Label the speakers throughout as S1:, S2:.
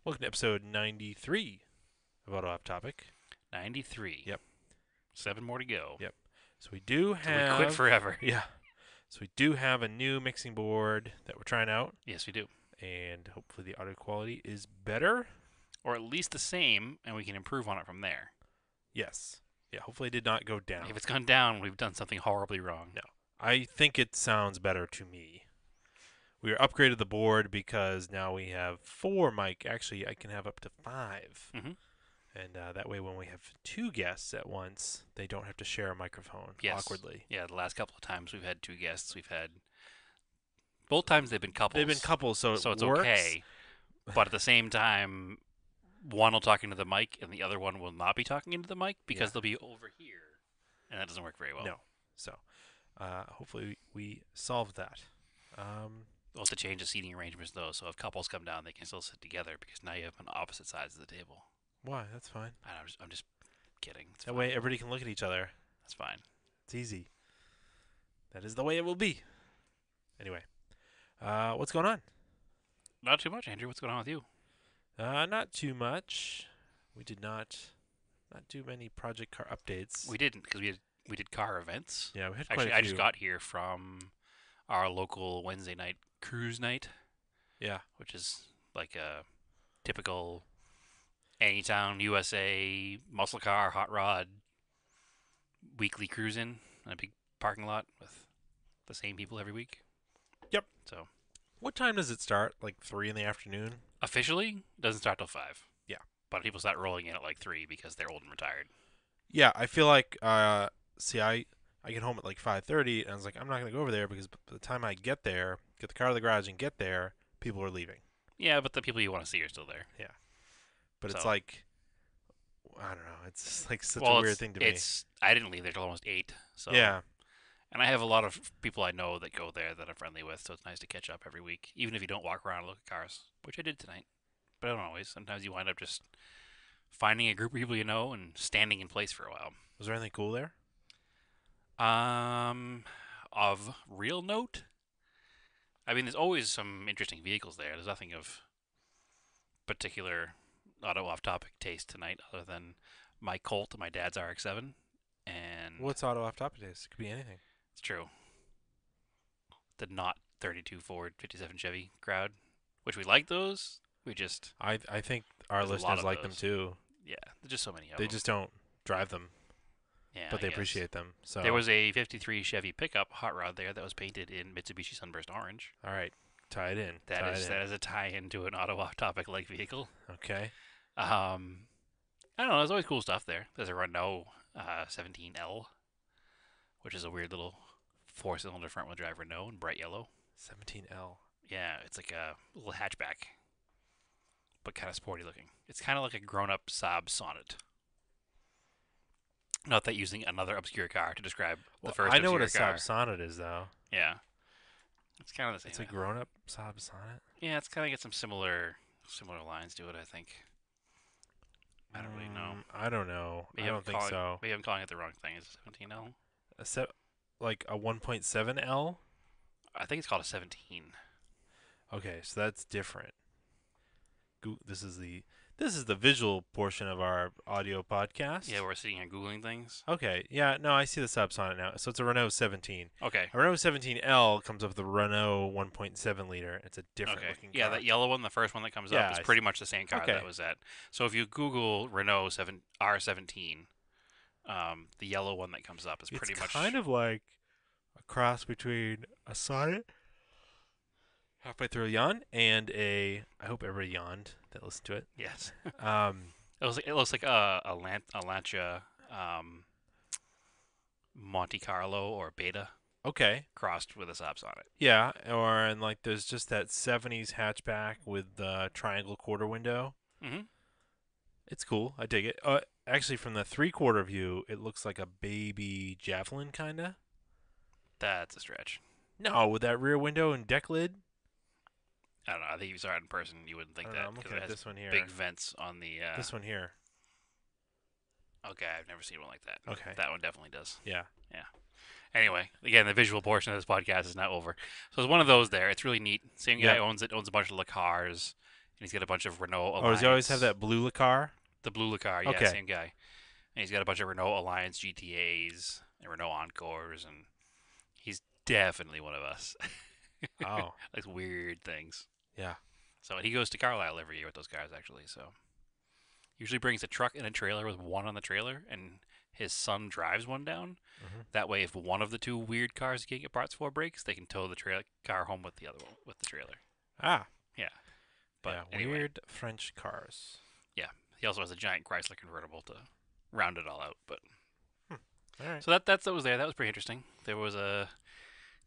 S1: Welcome to episode 93 of Auto Off Topic.
S2: 93.
S1: Yep.
S2: 7 more to go.
S1: Yep. So we do
S2: Till we quit
S1: have,
S2: forever.
S1: yeah. So we do have a new mixing board that we're trying out,
S2: Yes, we do.
S1: and hopefully the audio quality is better.
S2: Or at least the same, and we can improve on it from there.
S1: Yes. Yeah. Hopefully it did not go down.
S2: If it's gone down, we've done something horribly wrong.
S1: No. I think it sounds better to me. We upgraded the board because now we have 4 mic. Actually, I can have up to 5.
S2: Mhm.
S1: And that way, when we have 2 guests at once, they don't have to share a microphone
S2: Yes.
S1: awkwardly.
S2: Yeah, the last couple of times we've had 2 guests. We've had... Both times they've been couples.
S1: They've been couples, so
S2: so it's
S1: works.
S2: okay. But at the same time, one will talk into the mic, and the other one will not be talking into the mic because
S1: Yeah.
S2: they'll be over here. And that doesn't work very well.
S1: No. So, hopefully we solved that.
S2: We'll have to change the seating arrangements, though, so if couples come down, they can still sit together because now you have on opposite sides of the table.
S1: Why? That's fine.
S2: I'm just kidding. It's
S1: That
S2: fine.
S1: way everybody can look at each other.
S2: That's fine.
S1: It's easy. That is the way it will be. Anyway, what's going on?
S2: Not too much, Andrew. What's going on with you?
S1: Not too much. We did not do many project car updates.
S2: We didn't because we did car events.
S1: Yeah, we had quite
S2: Actually,
S1: a few.
S2: I just got here from our local Wednesday night cruise night,
S1: Yeah.
S2: which is like a typical Anytown, USA muscle car, hot rod weekly cruising in a big parking lot with the same people every week.
S1: Yep.
S2: So
S1: What time does it start? Like 3 in the afternoon?
S2: officially, it doesn't start till 5.
S1: Yeah.
S2: But people start rolling in at like 3 because they're old and retired.
S1: Yeah, I feel like see I get home at like 5:30 and I was like I'm not going to go over there because by the time I get there, get the car to the garage and get there, people are leaving.
S2: Yeah, but the people you want to see are still there.
S1: But it's
S2: So-
S1: like I don't know, it's just like such
S2: well,
S1: a weird thing to me.
S2: I didn't leave there till almost 8. So
S1: Yeah.
S2: And I have a lot of people I know that go there that I'm friendly with, so it's nice to catch up every week, even if you don't walk around and look at cars, which I did tonight. But I don't always. Sometimes you wind up just finding a group of people you know and standing in place for a while.
S1: Was there anything cool there?
S2: Of real note, I mean, there's always some interesting vehicles there. There's nothing of particular auto off-topic taste tonight, other than my Colt and my dad's RX-7, and
S1: What's auto off topic days? It could be anything.
S2: it's true. The not 32 Ford 57 Chevy crowd, which we like those. We just
S1: I think our
S2: There's a lot
S1: listeners
S2: of
S1: like them
S2: those.
S1: too.
S2: yeah, there's just so many of
S1: They
S2: them.
S1: just don't drive them,
S2: Yeah,
S1: but
S2: I
S1: they
S2: guess.
S1: appreciate them. So
S2: There was a 53 Chevy pickup hot rod there that was painted in Mitsubishi Sunburst orange.
S1: all right, tie it in.
S2: That
S1: tie
S2: is
S1: it
S2: that is a tie-in to an auto off-topic like vehicle.
S1: in. Okay.
S2: I don't know. There's always cool stuff there. There's a Renault 17L, which is a weird little four-cylinder front-wheel drive Renault in bright yellow.
S1: 17L.
S2: Yeah, it's like a little hatchback, but kind of sporty looking. It's kind of like a grown-up Saab Sonnet. Not that using another obscure car to describe
S1: Well,
S2: the first
S1: I know what a
S2: obscure car.
S1: Saab Sonnet is though.
S2: Yeah, it's kind of the
S1: It's
S2: same.
S1: a grown-up Saab Sonnet.
S2: Yeah, it's kind of got some similar lines to it. I think. I don't really know.
S1: I don't know.
S2: Maybe
S1: I
S2: I'm
S1: don't think
S2: calling-
S1: so.
S2: Maybe I'm calling it the wrong thing. Is it 17L?
S1: Like a 1.7L.
S2: I think it's called a 17.
S1: Okay, so that's different. This is the visual portion of our audio podcast.
S2: Yeah, we're sitting here googling things.
S1: Okay. Yeah. No, I see the Saab Sonnet now. So it's a Renault 17.
S2: Okay.
S1: A Renault 17L comes with the Renault 1.7 liter. It's a different
S2: Okay.
S1: looking
S2: Yeah,
S1: car.
S2: that yellow one, the first one that comes
S1: Yeah,
S2: up, is
S1: I
S2: pretty much the same car
S1: Okay.
S2: that was at. So if you Google Renault R17, the yellow one that comes up is pretty
S1: It's
S2: much
S1: kind of like a cross between a Sonnet, halfway through a yawn, and a. I hope everybody yawned that listened to it.
S2: yes.
S1: Um,
S2: It looks like a Lancia Monte Carlo or Beta
S1: okay.
S2: crossed with a Saab Sonnet.
S1: Yeah, and like there's just that 70s hatchback with the triangle quarter window.
S2: Mm-hmm.
S1: It's cool. I dig it. Actually, from the 3/4 view, it looks like a baby Javelin, kinda.
S2: That's a stretch.
S1: No, with that rear window and deck lid.
S2: I don't know. I think if you saw it in person, you wouldn't
S1: I
S2: think
S1: don't know,
S2: that
S1: I'm
S2: because
S1: looking
S2: it
S1: at
S2: has
S1: this one here.
S2: big vents on the.
S1: This one here.
S2: Okay, I've never seen one like that.
S1: Okay.
S2: That one definitely does.
S1: Yeah.
S2: Anyway, again, the visual portion of this podcast is now over. So it's one of those there. It's really neat. Same guy
S1: Yeah.
S2: owns it, owns a bunch of the cars, he's got a bunch of Renault Alliance.
S1: Oh, does he always have that blue car?
S2: The blue Lucar, yeah,
S1: Okay.
S2: same guy. And he's got a bunch of Renault Alliance GTAs and Renault Encores, and he's definitely one of us.
S1: Oh,
S2: Like weird things.
S1: yeah.
S2: So he goes to Carlisle every year with those cars, actually. So usually brings a truck and a trailer with one on the trailer, and his son drives one down.
S1: Mhm.
S2: That way, if one of the two weird cars he can't get parts for breaks, they can tow the car home with the other one with the trailer.
S1: Ah,
S2: But
S1: yeah.
S2: anyway,
S1: Weird French cars.
S2: he also has a giant Chrysler convertible to round it all out. But
S1: All right.
S2: so that was there. That was pretty interesting. There was a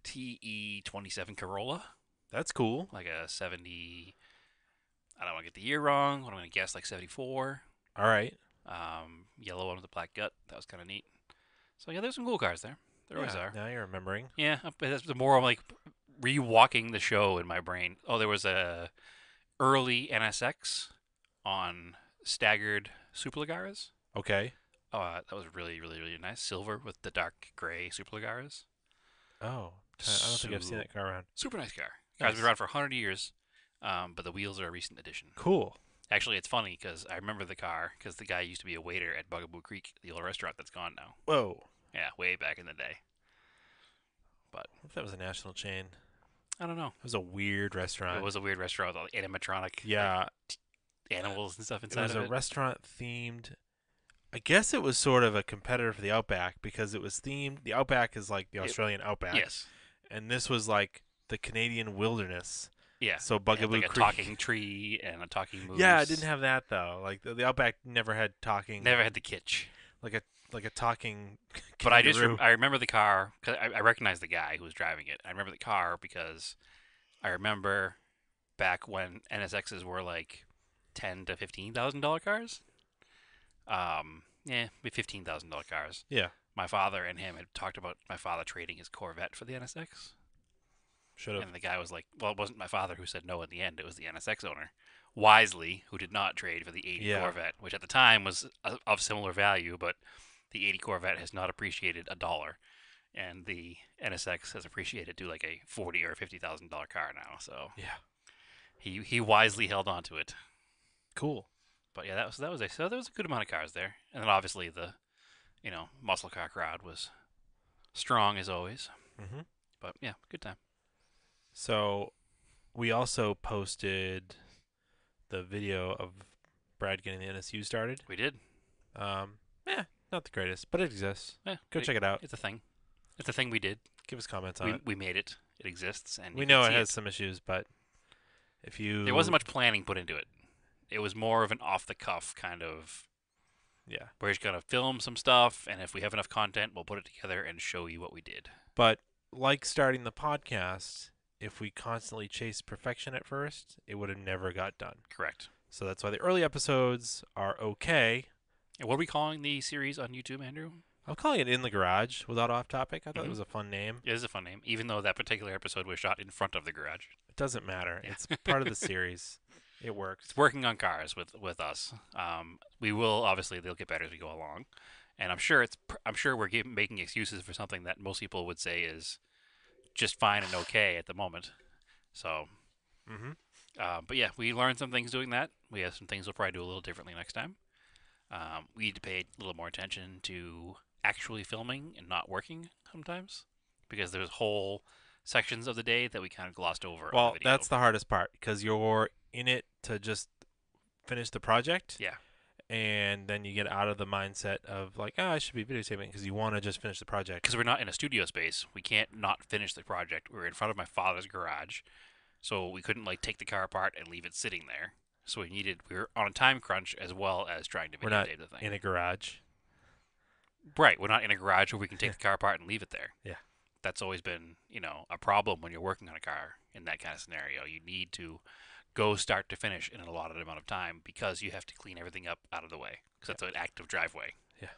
S2: TE27 Corolla,
S1: That's cool.
S2: like a 70. I don't want to get the year wrong. What I'm going to guess, like 74.
S1: All right.
S2: Yellow one with a black gut. That was kind of neat. So yeah, there's some cool cars there. There always are.
S1: Now you're remembering.
S2: Yeah, but that's the more I'm like rewalking the show in my brain. Oh, there was a early NSX on staggered Superlegaras.
S1: Okay.
S2: That was really, really, really nice. Silver with the dark gray Superlegaras.
S1: Oh, I don't think I've seen that car around.
S2: Super nice car. Car's
S1: Nice.
S2: been around for 100 years, but the wheels are a recent addition.
S1: Cool.
S2: Actually, it's funny because I remember the car because the guy used to be a waiter at Bugaboo Creek, the old restaurant that's gone now.
S1: Whoa.
S2: Yeah, way back in the day.
S1: What if that was a national chain?
S2: I don't know.
S1: It was a weird restaurant.
S2: It was a weird restaurant with all the animatronic
S1: Yeah.
S2: animals and stuff
S1: It
S2: inside
S1: was
S2: of
S1: a
S2: it.
S1: restaurant themed. I guess it was sort of a competitor for the Outback because it was themed. The Outback is like the Australian Outback.
S2: Yes.
S1: And this was like the Canadian wilderness.
S2: Yeah.
S1: So
S2: It had,
S1: Bugaboo
S2: like a
S1: Creek.
S2: talking tree and a talking moose.
S1: Yeah, it didn't have that though. Like the Outback never had talking.
S2: Never had the kitsch.
S1: Like a talking.
S2: But I
S1: kangaroo.
S2: I remember the car because I recognized the guy who was driving it. I remember the car because I remember back when NSXs were like $10,000 to $15,000 cars. Yeah, maybe $15,000 cars.
S1: Yeah.
S2: My father and him had talked about my father trading his Corvette for the NSX.
S1: Should have.
S2: And the guy was like, well, it wasn't my father who said no in the end. It was the NSX owner, Wisely, who did not trade for the 80
S1: Yeah.
S2: Corvette, which at the time was of similar value, but the 80 Corvette has not appreciated $1. And the NSX has appreciated to like a $40,000 or $50,000 car now. So
S1: Yeah.
S2: he wisely held on to it.
S1: Cool.
S2: But yeah, that was so there was a good amount of cars there. And then obviously the muscle car crowd was strong as always.
S1: Mm-hmm.
S2: But yeah, good time.
S1: So, we also posted the video of Brad getting the NSU started.
S2: We did.
S1: Not the greatest, but it exists.
S2: Yeah,
S1: Go check it out.
S2: It's a thing. It's a thing we did.
S1: Give us comments on it.
S2: We made it. It exists, and
S1: We
S2: you
S1: know
S2: can
S1: it
S2: see
S1: has some issues, but if you
S2: There wasn't much planning put into it. It was more of an off-the-cuff kind of.
S1: Yeah.
S2: We're just gonna film some stuff, and if we have enough content, we'll put it together and show you what we did.
S1: But like starting the podcast, if we constantly chased perfection at first, it would have never got done.
S2: Correct.
S1: So that's why the early episodes are okay.
S2: And what are we calling the series on YouTube, Andrew?
S1: I'm calling it In the Garage without off topic. I thought
S2: Mhm.
S1: it was a fun name.
S2: It is a fun name, even though that particular episode was shot in front of the garage.
S1: It doesn't matter.
S2: Yeah.
S1: It's part of the series. It works.
S2: It's working on cars with us. We will obviously they'll get better as we go along, and I'm sure we're making excuses for something that most people would say is just fine and okay at the moment. So,
S1: Mm-hmm.
S2: but yeah, we learned some things doing that. We have some things we'll probably do a little differently next time. We need to pay a little more attention to actually filming and not working sometimes, because there's whole sections of the day that we kind of glossed over. on
S1: Well,
S2: the video.
S1: that's the hardest part because you're in it to just finish the project.
S2: Yeah.
S1: And then you get out of the mindset of like, I should be videotaping because you want to just finish the project.
S2: Because we're not in a studio space, we can't not finish the project. We're in front of my father's garage, so we couldn't like take the car apart and leave it sitting there. So we were on a time crunch as well as trying to
S1: We're not
S2: videotape the thing.
S1: in a garage.
S2: Right, we're not in a garage where we can take the car apart and leave it there.
S1: Yeah.
S2: That's always been, a problem when you're working on a car in that kind of scenario. You need to go start to finish in a allotted amount of time because you have to clean everything up out of the way because that's an active driveway.
S1: Yeah.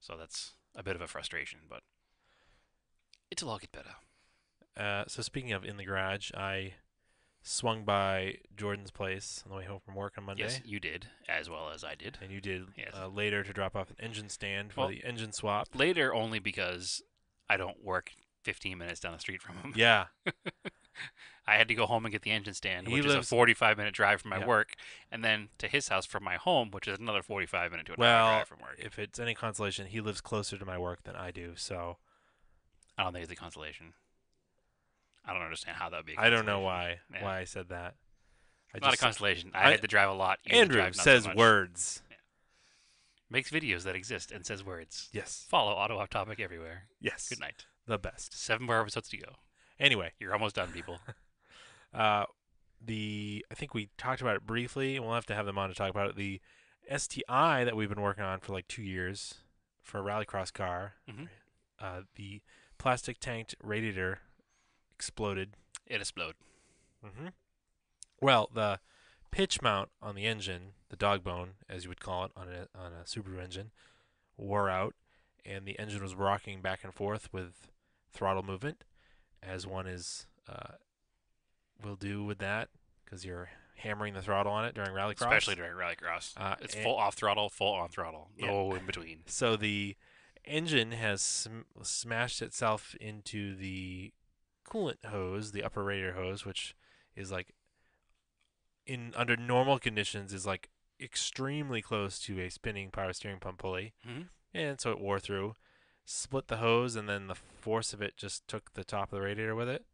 S2: So that's a bit of a frustration, but it'll all get better.
S1: So speaking of in the garage, I swung by Jordan's place on the way home from work on Monday.
S2: Yes, you did, as well as I did.
S1: And you did
S2: Yes.
S1: Later to drop off an engine stand for
S2: Well,
S1: the engine swap.
S2: Later only because I don't work 15 minutes down the street from him.
S1: Yeah.
S2: I had to go home and get the engine stand,
S1: He
S2: which is a
S1: lives-
S2: 45-minute drive from my
S1: Yeah.
S2: work, and then to his house from my home, which is another 45-minute to an hour
S1: Well,
S2: drive from work.
S1: if it's any consolation, he lives closer to my work than I do, so
S2: I don't think it's a consolation. I don't understand how that would be a
S1: I
S2: consolation.
S1: don't know why
S2: Yeah.
S1: I said that. I
S2: Not a
S1: just
S2: consolation.
S1: I-
S2: I had to drive a lot. You had to
S1: Andrew
S2: drive not
S1: says
S2: so much.
S1: words.
S2: Makes videos that exist and says words.
S1: Yes.
S2: Follow Auto Off Topic everywhere.
S1: Yes.
S2: Good night.
S1: The best.
S2: 7 more episodes to go.
S1: Anyway,
S2: You're almost done, people.
S1: I think we talked about it briefly, and we'll have to have them on to talk about it. The STI that we've been working on for like 2 years for a rallycross car.
S2: Mhm.
S1: The plastic tanked radiator exploded.
S2: It exploded.
S1: Mm-hmm. Well, the pitch mount on the engine, the dog bone, as you would call it on a Subaru engine, wore out, and the engine was rocking back and forth with throttle movement, as one will do with that, because you're hammering the throttle on it during rallycross.
S2: Especially during rallycross. It's
S1: and-
S2: full off throttle, full on throttle. No in between.
S1: So the engine has smashed itself into the coolant hose, the upper radiator hose, which is like under normal conditions is like extremely close to a spinning power steering pump pulley,
S2: Mhm.
S1: and so it wore through, split the hose, and then the force of it just took the top of the radiator with it.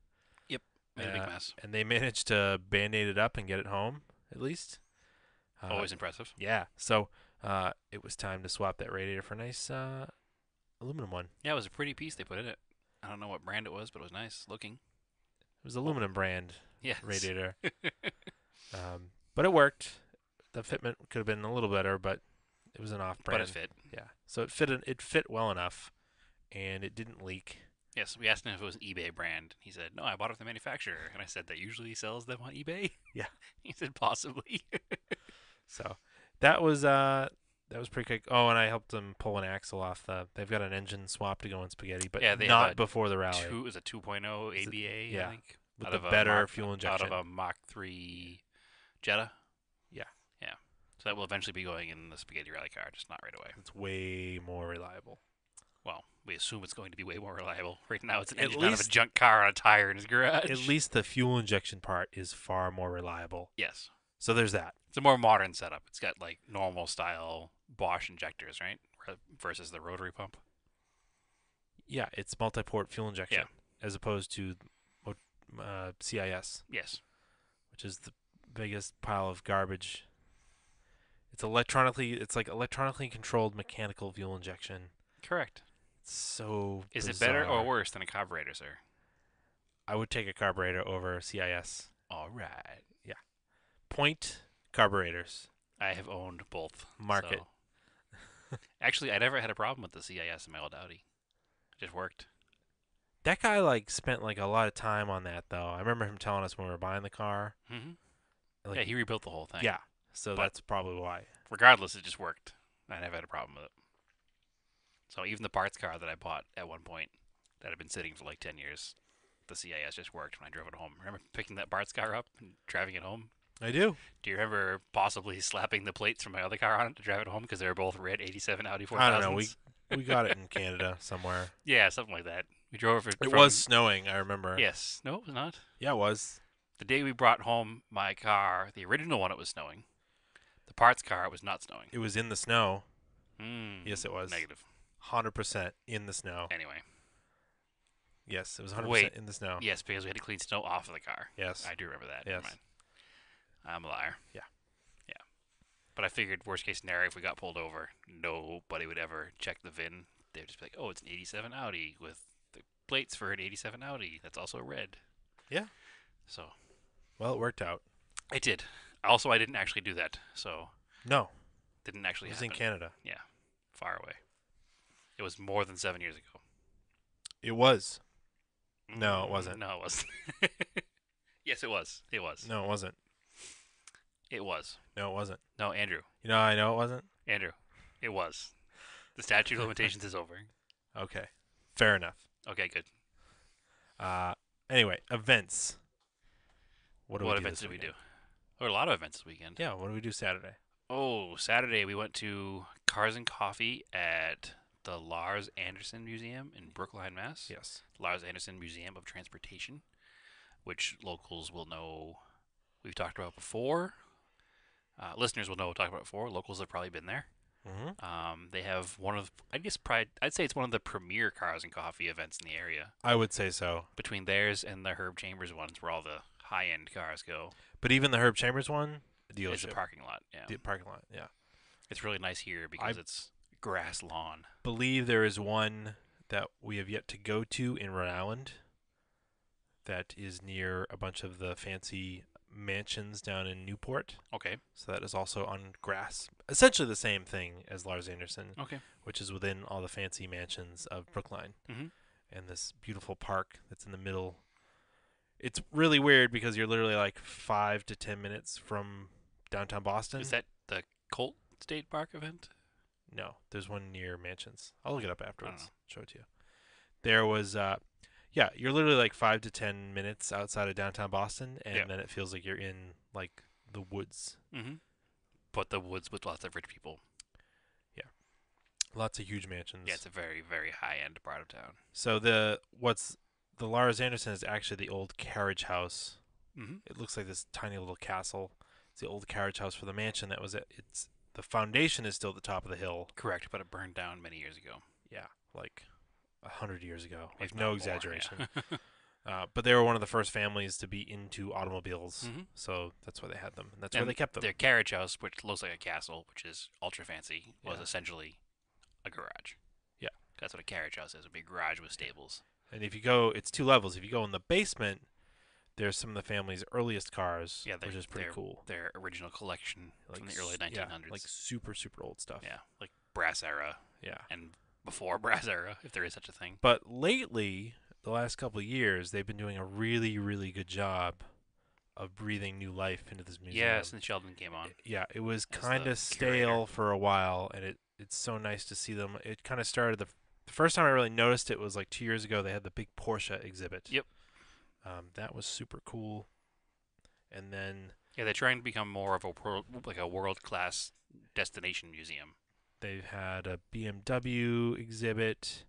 S2: Made a big mess.
S1: And they managed to band-aid it up and get it home, at least.
S2: Always impressive.
S1: Yeah. So it was time to swap that radiator for a nice aluminum one.
S2: Yeah, it was a pretty piece they put in it. I don't know what brand it was, but it was nice looking.
S1: It was aluminum brand
S2: Yes.
S1: radiator. But it worked. The fitment could have been a little better, but it was an off-brand.
S2: But it fit.
S1: Yeah. So it fit well enough, and it didn't leak.
S2: Yes, we asked him if it was an eBay brand. He said, no, I bought it from the manufacturer. And I said, that usually sells them on eBay?
S1: Yeah.
S2: He said, possibly.
S1: So that was pretty quick. Oh, and I helped them pull an axle off they've got an engine swap to go in Spaghetti, but
S2: Yeah, they have
S1: not
S2: a
S1: before the rally.
S2: It was a 2.0
S1: Is it-
S2: ABA,
S1: yeah,
S2: I think.
S1: with
S2: Out
S1: the
S2: of a
S1: better
S2: Mach-
S1: fuel injection.
S2: Out of a Mach 3 Jetta.
S1: Yeah.
S2: Yeah. So that will eventually be going in the Spaghetti Rally car, just not right away.
S1: It's way more reliable.
S2: Well, we assume it's going to be way more reliable. Right now, it's an
S1: At
S2: engine out of a
S1: least-
S2: junk car on a tire in his garage.
S1: At least the fuel injection part is far more reliable.
S2: Yes.
S1: So there's that.
S2: It's a more modern setup. It's got like normal style Bosch injectors, right? Versus the rotary pump.
S1: Yeah, it's multi-port fuel injection
S2: Yeah.
S1: as opposed to CIS,
S2: Yes.
S1: which is the biggest pile of garbage. It's like electronically controlled mechanical fuel injection.
S2: Correct.
S1: It's so
S2: Is it better or
S1: bizarre.
S2: worse than a carburetor, sir?
S1: I would take a carburetor over CIS.
S2: All right.
S1: Point carburetors.
S2: I have owned both.
S1: Market.
S2: so- Actually, I never had a problem with the CIS in my old Audi. It just worked.
S1: That guy like spent like a lot of time on that though. I remember him telling us when we were buying the car.
S2: Mm-hmm.
S1: Like,
S2: Yeah, he rebuilt the whole thing.
S1: yeah. So
S2: But-
S1: that's probably why.
S2: Regardless, it just worked. I never had a problem with it. So even the parts car that I bought at one point that had been sitting for like 10 years, the CIS just worked when I drove it home. Remember picking that parts car up and driving it home?
S1: I do.
S2: Do you remember possibly slapping the plates from my other car on it to drive it home because they were both red 87 Audi 4000s?
S1: I don't know. We got it in Canada somewhere.
S2: Yeah, something like that. We drove it.
S1: It
S2: from-
S1: was snowing, I remember.
S2: Yes. No, it was not.
S1: Yeah, it was.
S2: The day we brought home my car, the original one, it was snowing. The parts car, it was not snowing.
S1: It was in the snow.
S2: Yes,
S1: it was.
S2: Negative.
S1: 100% in the snow.
S2: Anyway,
S1: Yes, it was 100%
S2: Wait.
S1: in the snow.
S2: yes, because we had to clean snow off of the car.
S1: Yes.
S2: I do remember that. Never
S1: Yes.
S2: mind. I'm a liar.
S1: Yeah.
S2: Yeah. But I figured worst case scenario, if we got pulled over, nobody would ever check the VIN. They'd just be like, oh, it's an 87 Audi with the plates for an 87 Audi. That's also red.
S1: Yeah.
S2: So
S1: Well, it worked out.
S2: I did. Also, I didn't actually do that. So
S1: No,
S2: didn't
S1: it
S2: actually
S1: was
S2: happen.
S1: in Canada.
S2: Far away. It was more than 7 years ago.
S1: It was. No, it wasn't.
S2: No, it wasn't. Yes, it was. It was.
S1: No, it wasn't.
S2: It was.
S1: No, it wasn't.
S2: No, Andrew.
S1: You know how I know it wasn't?
S2: Andrew. It was. The statute of limitations is over.
S1: Okay. Fair enough.
S2: Okay, good.
S1: Anyway, events. What do
S2: Events did we do? There were a lot of events this weekend.
S1: Yeah, what do we do Saturday?
S2: Oh, Saturday we went to Cars and Coffee at the Lars Anderson Museum in Brookline, Mass.
S1: Yes.
S2: Lars Anderson Museum of Transportation, which locals will know we've talked about before. Listeners will know we've talked about before. Locals have probably been there. They have I'd say it's one of the premier Cars and Coffee events in the area.
S1: I would say so.
S2: Between theirs and the Herb Chambers ones, where all the high-end cars go,
S1: But even the Herb Chambers one,
S2: is a
S1: dealership.
S2: parking lot. Yeah,
S1: The parking lot, yeah.
S2: it's really nice here because it's grass lawn.
S1: Believe there is one that we have yet to go to in Rhode Island that is near a bunch of the fancy mansions down in Newport.
S2: Okay.
S1: So that is also on grass. Essentially the same thing as Lars Anderson,
S2: Okay.
S1: which is within all the fancy mansions of Brookline.
S2: Mm-hmm.
S1: And this beautiful park that's in the middle. It's really weird because you're literally like 5 to 10 minutes from downtown Boston.
S2: Is that the Colt State Park event?
S1: No, there's one near Mansions. I'll look it up afterwards.
S2: know.
S1: Show it to you. There was, yeah, you're literally like 5 to 10 minutes outside of downtown Boston, and then it feels like you're in like the woods.
S2: Mm-hmm. But the woods with lots of rich people.
S1: Lots of huge mansions.
S2: Yeah, it's a very, very high-end part of town.
S1: So the Lars Anderson is actually the old carriage house.
S2: Mm-hmm.
S1: It looks like this tiny little castle. It's the old carriage house for the mansion that was it. It's the foundation is still at the top of the hill.
S2: Correct, but it burned down many years ago.
S1: Yeah, like 100 years ago.
S2: If
S1: Like
S2: not
S1: no
S2: more,
S1: exaggeration.
S2: yeah.
S1: But they were one of the first families to be into automobiles,
S2: Mhm.
S1: so that's why they had them. And that's
S2: And
S1: where they kept them.
S2: Their carriage house, which looks like a castle, which is ultra fancy, was
S1: Yeah.
S2: essentially a garage.
S1: Yeah.
S2: That's what a carriage house is, a big garage with stables.
S1: And if you go, it's 2 levels. If you go in the basement, there's some of the family's earliest cars,
S2: Yeah,
S1: which is pretty cool.
S2: Their original collection
S1: Like
S2: from the early
S1: s-
S2: 1900s.
S1: Yeah, like super, super old stuff.
S2: Yeah, like brass era
S1: Yeah.
S2: and before brass era, if there is such a thing.
S1: But lately, the last couple of years, they've been doing a really, really good job of breathing new life into this museum.
S2: Yeah, since Sheldon came on.
S1: Yeah, it was
S2: as
S1: kind
S2: the
S1: of stale
S2: curator.
S1: for a while, and it's so nice to see them. It kind of started the first time I really noticed it was like 2 years ago. They had the big Porsche exhibit.
S2: Yep.
S1: That was super cool. And then
S2: Yeah, they're trying to become more of a world-class destination museum.
S1: they've had a BMW exhibit,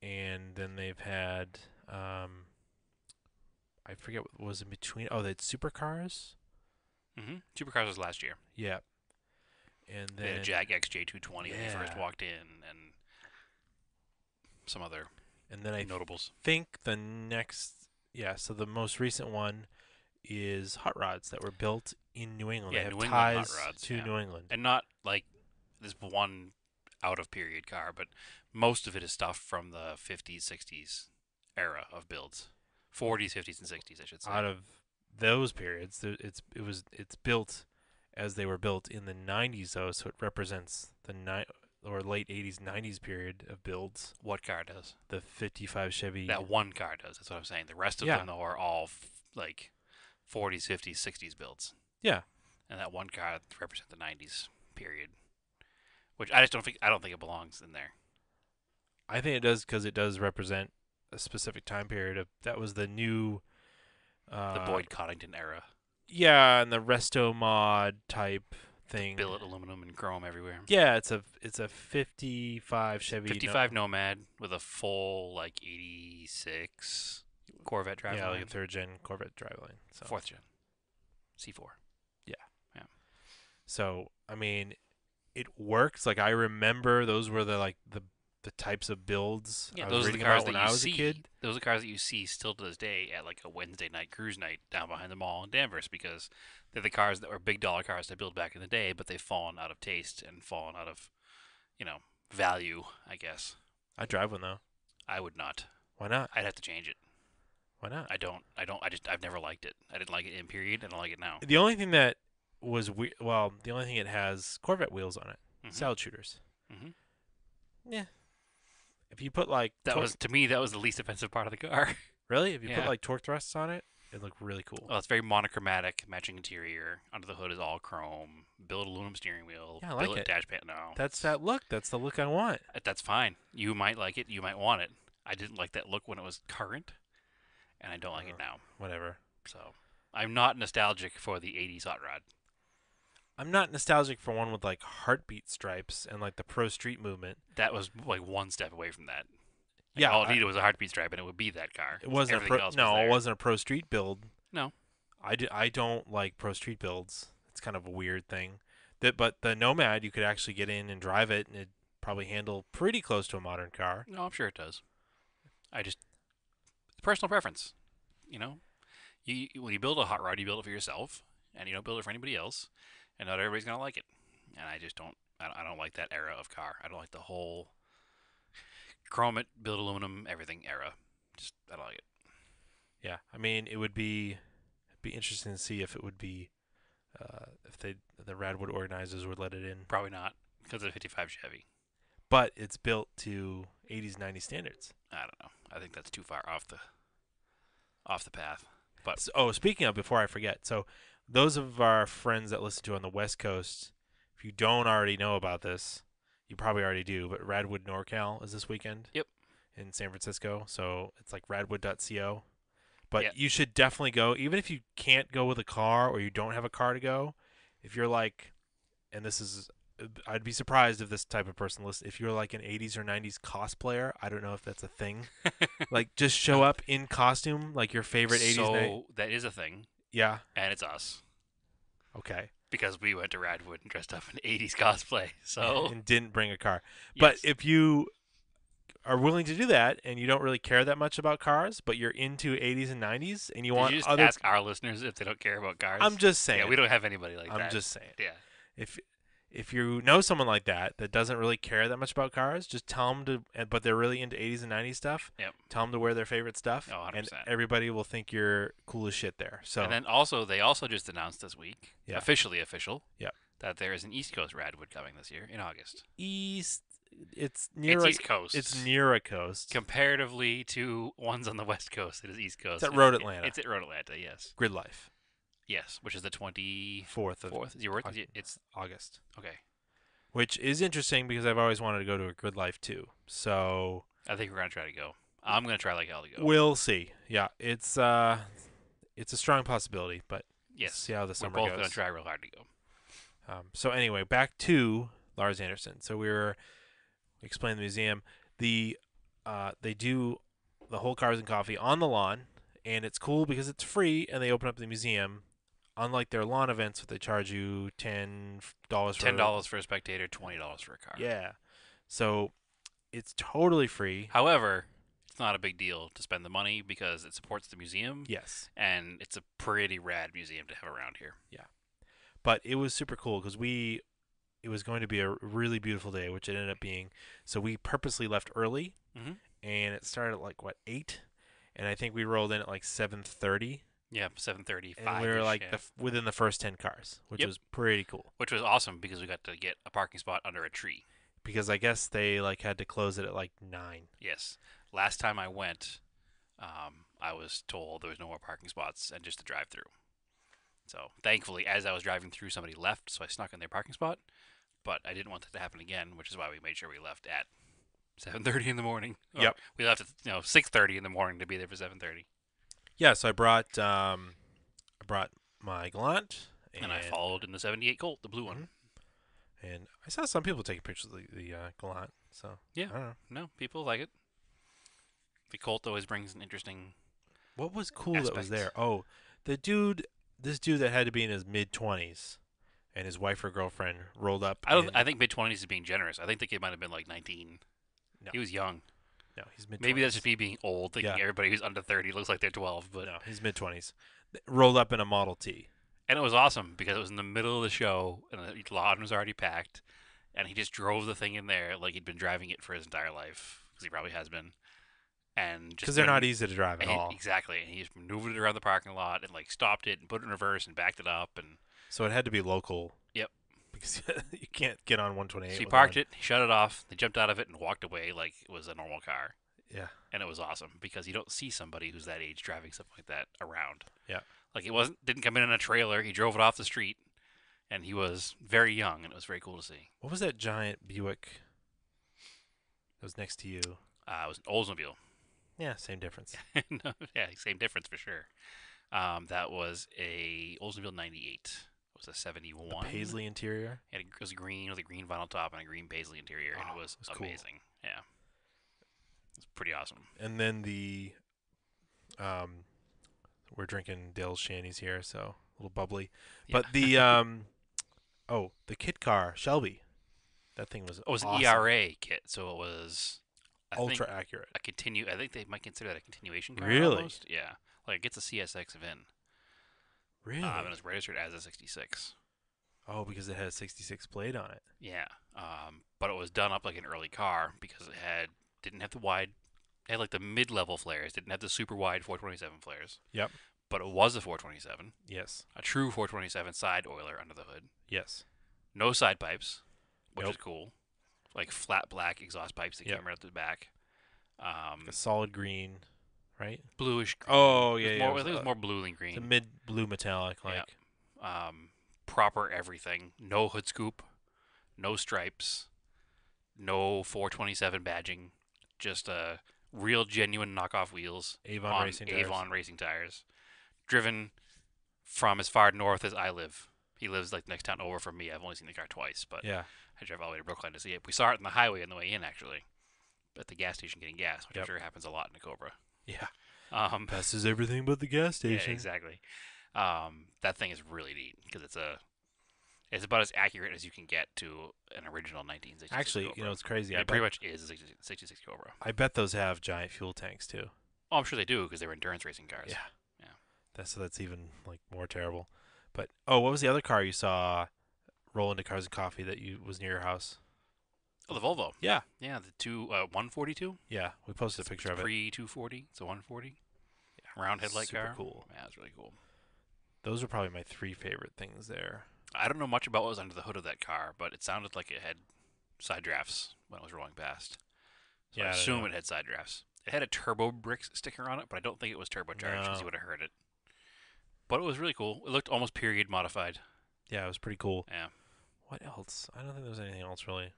S1: and then they've had I forget what was in between. Oh, they had supercars.
S2: Mm-hmm. Supercars was last year.
S1: Yeah. And
S2: They had
S1: then
S2: a Jag XJ220 when they first
S1: Yeah.
S2: walked in, and some other
S1: I
S2: notables.
S1: think the next, yeah, so the most recent one is hot rods that were built in New England.
S2: Yeah,
S1: they have
S2: New England hot
S1: ties
S2: rods,
S1: to
S2: yeah.
S1: New England.
S2: And not like this one out of period car, but most of it is stuff from the 50s, 60s era of builds. 40s, 50s, and 60s, I should say.
S1: Out of those periods, it's built as they were built in the 90s, though, so it represents the late 80s, 90s period of builds.
S2: What car does?
S1: The 55 Chevy.
S2: That one car does. That's what I'm saying. The rest of
S1: Yeah.
S2: them, though, are all like 40s, 50s, 60s builds.
S1: Yeah.
S2: And that one car represents the 90s period, which I don't think it belongs in there.
S1: I think it does because it does represent a specific time period. That was the new.
S2: The Boyd Coddington era.
S1: Yeah, and the resto mod type thing.
S2: Billet aluminum and chrome everywhere.
S1: Yeah, it's a 55 Chevy.
S2: 55 Nomad with a full like 86 Corvette driveline.
S1: Yeah, like a 3rd gen Corvette driveline. So.
S2: 4th gen. C4.
S1: So I mean, it works. Like I remember those were the types of builds
S2: Yeah,
S1: I was
S2: those are the
S1: reading
S2: cars
S1: about when
S2: that
S1: I
S2: you
S1: was
S2: see.
S1: a kid.
S2: Those are the cars that you see still to this day at like a Wednesday night cruise night down behind the mall in Danvers, because they're the cars that were big dollar cars to build back in the day, but they've fallen out of taste and fallen out of, value, I guess.
S1: I drive one though.
S2: I would not.
S1: Why not?
S2: I'd have to change it.
S1: Why not?
S2: I've never liked it. I didn't like it in period. I don't like it now.
S1: The only thing that was the only thing it has Corvette wheels on it,
S2: Mhm.
S1: salad shooters.
S2: Mhm.
S1: Yeah. If you put like
S2: That was the least offensive part of the car.
S1: really, if you put
S2: Yeah.
S1: like torque thrusts on it, it'd look really cool.
S2: Well, it's very monochromatic, matching interior. Under the hood is all chrome. Billet aluminum steering wheel.
S1: Yeah, I like
S2: billet
S1: it.
S2: dash pan. No,
S1: That's that look. That's the look I want.
S2: that's fine. You might like it. You might want it. I didn't like that look when it was current, and I don't like it now.
S1: Whatever.
S2: So I'm not nostalgic for the '80s hot rod.
S1: I'm not nostalgic for one with like heartbeat stripes and like the pro street movement.
S2: That was like one step away from that. Like
S1: Yeah,
S2: all it needed was a heartbeat stripe, and it would be that car.
S1: it wasn't a
S2: Everything
S1: pro.
S2: else was
S1: No, it
S2: there.
S1: wasn't a pro street build.
S2: No,
S1: I don't like pro street builds. It's kind of a weird thing. But the Nomad, you could actually get in and drive it, and it probably handle pretty close to a modern car.
S2: no, I'm sure it does. I just personal preference. You know, when you build a hot rod, you build it for yourself, and you don't build it for anybody else. And not everybody's gonna like it. And I just don't. I don't like that era of car. I don't like the whole chrome it, build aluminum, everything era. Just I don't like it.
S1: Yeah, I mean, it'd be interesting to see if it would be if the Radwood organizers would let it in.
S2: Probably not because of the '55 Chevy.
S1: But it's built to 80s 90s standards.
S2: I don't know. I think that's too far off the path. But
S1: So, speaking of, before I forget, so those of our friends that listen to on the West Coast, if you don't already know about this, you probably already do. But Radwood NorCal is this weekend.
S2: Yep.
S1: In San Francisco, so it's like radwood.co. But
S2: Yeah.
S1: you should definitely go, even if you can't go with a car or you don't have a car to go. If you're like, and this is, I'd be surprised if this type of person listens. If you're like an 80s or 90s cosplayer, I don't know if that's a thing. Like, just show up in costume, like your favorite 80s.
S2: so that is a thing,
S1: Yeah.
S2: and it's us
S1: Okay.
S2: because we went to Radwood and dressed up in '80s cosplay. So
S1: And didn't bring a car.
S2: yes.
S1: But if you are willing to do that and you don't really care that much about cars, but you're into 80s and 90s and you
S2: Did
S1: want
S2: you just
S1: other,
S2: ask our listeners if they don't care about cars?
S1: I'm just saying.
S2: Yeah, we don't have anybody like that.
S1: I'm just saying.
S2: Yeah.
S1: If you know someone like that that doesn't really care that much about cars, just tell them to. But they're really into 80s and 90s stuff.
S2: Yep.
S1: Tell them to wear their favorite stuff,
S2: Oh, 100%.
S1: and everybody will think you're cool as shit there. So
S2: And then they also just announced this week,
S1: Yeah.
S2: officially official,
S1: Yeah.
S2: that there is an East Coast Radwood coming this year in August.
S1: it's near
S2: It's
S1: a,
S2: East Coast.
S1: it's near a coast.
S2: Comparatively to ones on the West Coast, it is East Coast.
S1: It's at Road Atlanta.
S2: It's at Road Atlanta, yes.
S1: Grid Life,
S2: Yes, which is the 24th.
S1: 4th of
S2: It's
S1: August,
S2: okay.
S1: which is interesting because I've always wanted to go to a Grid Life too. So
S2: I think we're gonna try to go. I'm gonna try like hell to go.
S1: we'll see. Yeah, it's a strong possibility, but
S2: yes,
S1: see how the
S2: we're
S1: summer
S2: both
S1: goes.
S2: gonna try real hard to go.
S1: So anyway, back to Lars Anderson. So we were explaining the museum. They do the whole Cars and Coffee on the lawn, and it's cool because it's free, and they open up the museum. Unlike their lawn events, where they charge you $10 for
S2: $10 for a spectator, $20 for a car.
S1: Yeah, so it's totally free.
S2: However, it's not a big deal to spend the money because it supports the museum,
S1: Yes,
S2: and it's a pretty rad museum to have around here.
S1: but it was super cool because it was going to be a really beautiful day, which it ended up being. So we purposely left early,
S2: Mhm.
S1: and it started at like 8, and I think we rolled in at like 7:30,
S2: Yeah, 7:35.
S1: and we were like within the first 10 cars, which
S2: Yep.
S1: was pretty cool.
S2: which was awesome because we got to get a parking spot under a tree.
S1: Because I guess they like had to close it at like 9.
S2: Yes. Last time I went, I was told there was no more parking spots and just a drive-through. So thankfully, as I was driving through, somebody left, so I snuck in their parking spot. But I didn't want that to happen again, which is why we made sure we left at 7:30 in the morning. Or
S1: Yep.
S2: We left at 6:30 in the morning to be there for 7:30.
S1: Yeah, so I brought my Galant,
S2: And I followed in the 78 Colt, the blue one.
S1: and I saw some people taking pictures of the Galant. So
S2: Yeah.
S1: I don't know.
S2: No, people like it. The Colt always brings an interesting.
S1: What was cool that was
S2: aspect.
S1: there? Oh, this dude that had to be in his mid-20s, and his wife or girlfriend rolled up.
S2: I think mid-20s is being generous. I think the kid might have been like 19.
S1: No.
S2: He was young.
S1: No, he's mid-20s.
S2: Maybe that's just me being old, thinking
S1: Yeah.
S2: everybody who's under 30 looks like they're 12. But
S1: No, he's mid-20s. Rolled up in a Model T.
S2: And it was awesome because it was in the middle of the show and the lawn was already packed, and he just drove the thing in there like he'd been driving it for his entire life because he probably has been. And just
S1: Because they're not easy to drive at all.
S2: Exactly, and he just maneuvered it around the parking lot and like stopped it and put it in reverse and backed it up, and
S1: So it had to be local.
S2: Yep.
S1: Because you can't get on 128.
S2: so he
S1: with
S2: parked
S1: one.
S2: it, he shut it off, they jumped out of it and walked away like it was a normal car.
S1: Yeah.
S2: And it was awesome because you don't see somebody who's that age driving something like that around.
S1: Yeah.
S2: Like it didn't come in a trailer. He drove it off the street, and he was very young, and it was very cool to see.
S1: What was that giant Buick that was next to you?
S2: It was an Oldsmobile.
S1: Yeah, same difference.
S2: No, yeah, same difference for sure. That was a Oldsmobile 98. was a 71.
S1: The paisley interior.
S2: It was green with a green vinyl top and a green paisley interior, and
S1: Oh,
S2: it was
S1: cool.
S2: amazing. Yeah, it's pretty awesome.
S1: And then the we're drinking Dale's Shanties here, so a little bubbly.
S2: Yeah.
S1: But the the kit car Shelby, that thing was
S2: It was an
S1: awesome.
S2: ERA kit, so it was
S1: Ultra accurate.
S2: I think they might consider that a continuation car.
S1: Really?
S2: Almost. Yeah, like it gets a CSX VIN.
S1: Really?
S2: And it's registered as a 66.
S1: Oh, because it had a 66 plate on it.
S2: Yeah. But it was done up like an early car because it didn't have the wide, it had like the mid-level flares, didn't have the super wide 427 flares.
S1: Yep.
S2: But it was a 427,
S1: Yes.
S2: a true 427 side oiler under the hood.
S1: Yes.
S2: No side pipes, which
S1: Nope.
S2: is cool. Like flat black exhaust pipes that
S1: Yep.
S2: came right out the back.
S1: A solid green, right?
S2: Bluish green.
S1: Oh,
S2: It was
S1: yeah, yeah,
S2: more-
S1: it
S2: I
S1: was,
S2: think it was more blue than green.
S1: It's a mid blue metallic, like.
S2: Yeah. Proper everything. No hood scoop. No stripes. No 427 badging. Just real genuine knockoff wheels
S1: Avon
S2: on
S1: racing tires.
S2: Avon racing tires. Driven from as far north as I live. He lives like next town over from me. I've only seen the car twice, but
S1: Yeah.
S2: I drove all the way to Brooklyn to see it. We saw it on the highway on the way in, actually, at the gas station getting gas, which I'm
S1: Yep.
S2: sure happens a lot in a Cobra.
S1: Yeah.
S2: Um,
S1: Passes everything but the gas
S2: yeah,
S1: station.
S2: exactly. That thing is really neat because it's about as accurate as you can get to an original 1966
S1: Actually,
S2: Cobra.
S1: you know, it's crazy.
S2: It pretty much is a 66 Cobra.
S1: I bet those have giant fuel tanks too.
S2: Oh, I'm sure they do because they were endurance racing cars.
S1: Yeah.
S2: Yeah.
S1: That's even like more terrible. But what was the other car you saw roll into Cars and Coffee that was near your house?
S2: Oh, the Volvo.
S1: Yeah.
S2: Yeah, the 142.
S1: Yeah, we posted a picture of it.
S2: Pre 240. It's a 140. Round headlight
S1: Super
S2: car.
S1: cool.
S2: Yeah, it's really cool.
S1: Those are probably my 3 favorite things there.
S2: I don't know much about what was under the hood of that car, but it sounded like it had side drafts when it was rolling past. So
S1: Yeah,
S2: I
S1: I don't
S2: assume
S1: know.
S2: it had side drafts. It had a Turbo Bricks sticker on it, but I don't think it was turbocharged because
S1: No.
S2: you would have heard it. But it was really cool. It looked almost period modified.
S1: Yeah, it was pretty cool.
S2: Yeah.
S1: What else? I don't think there was anything else really.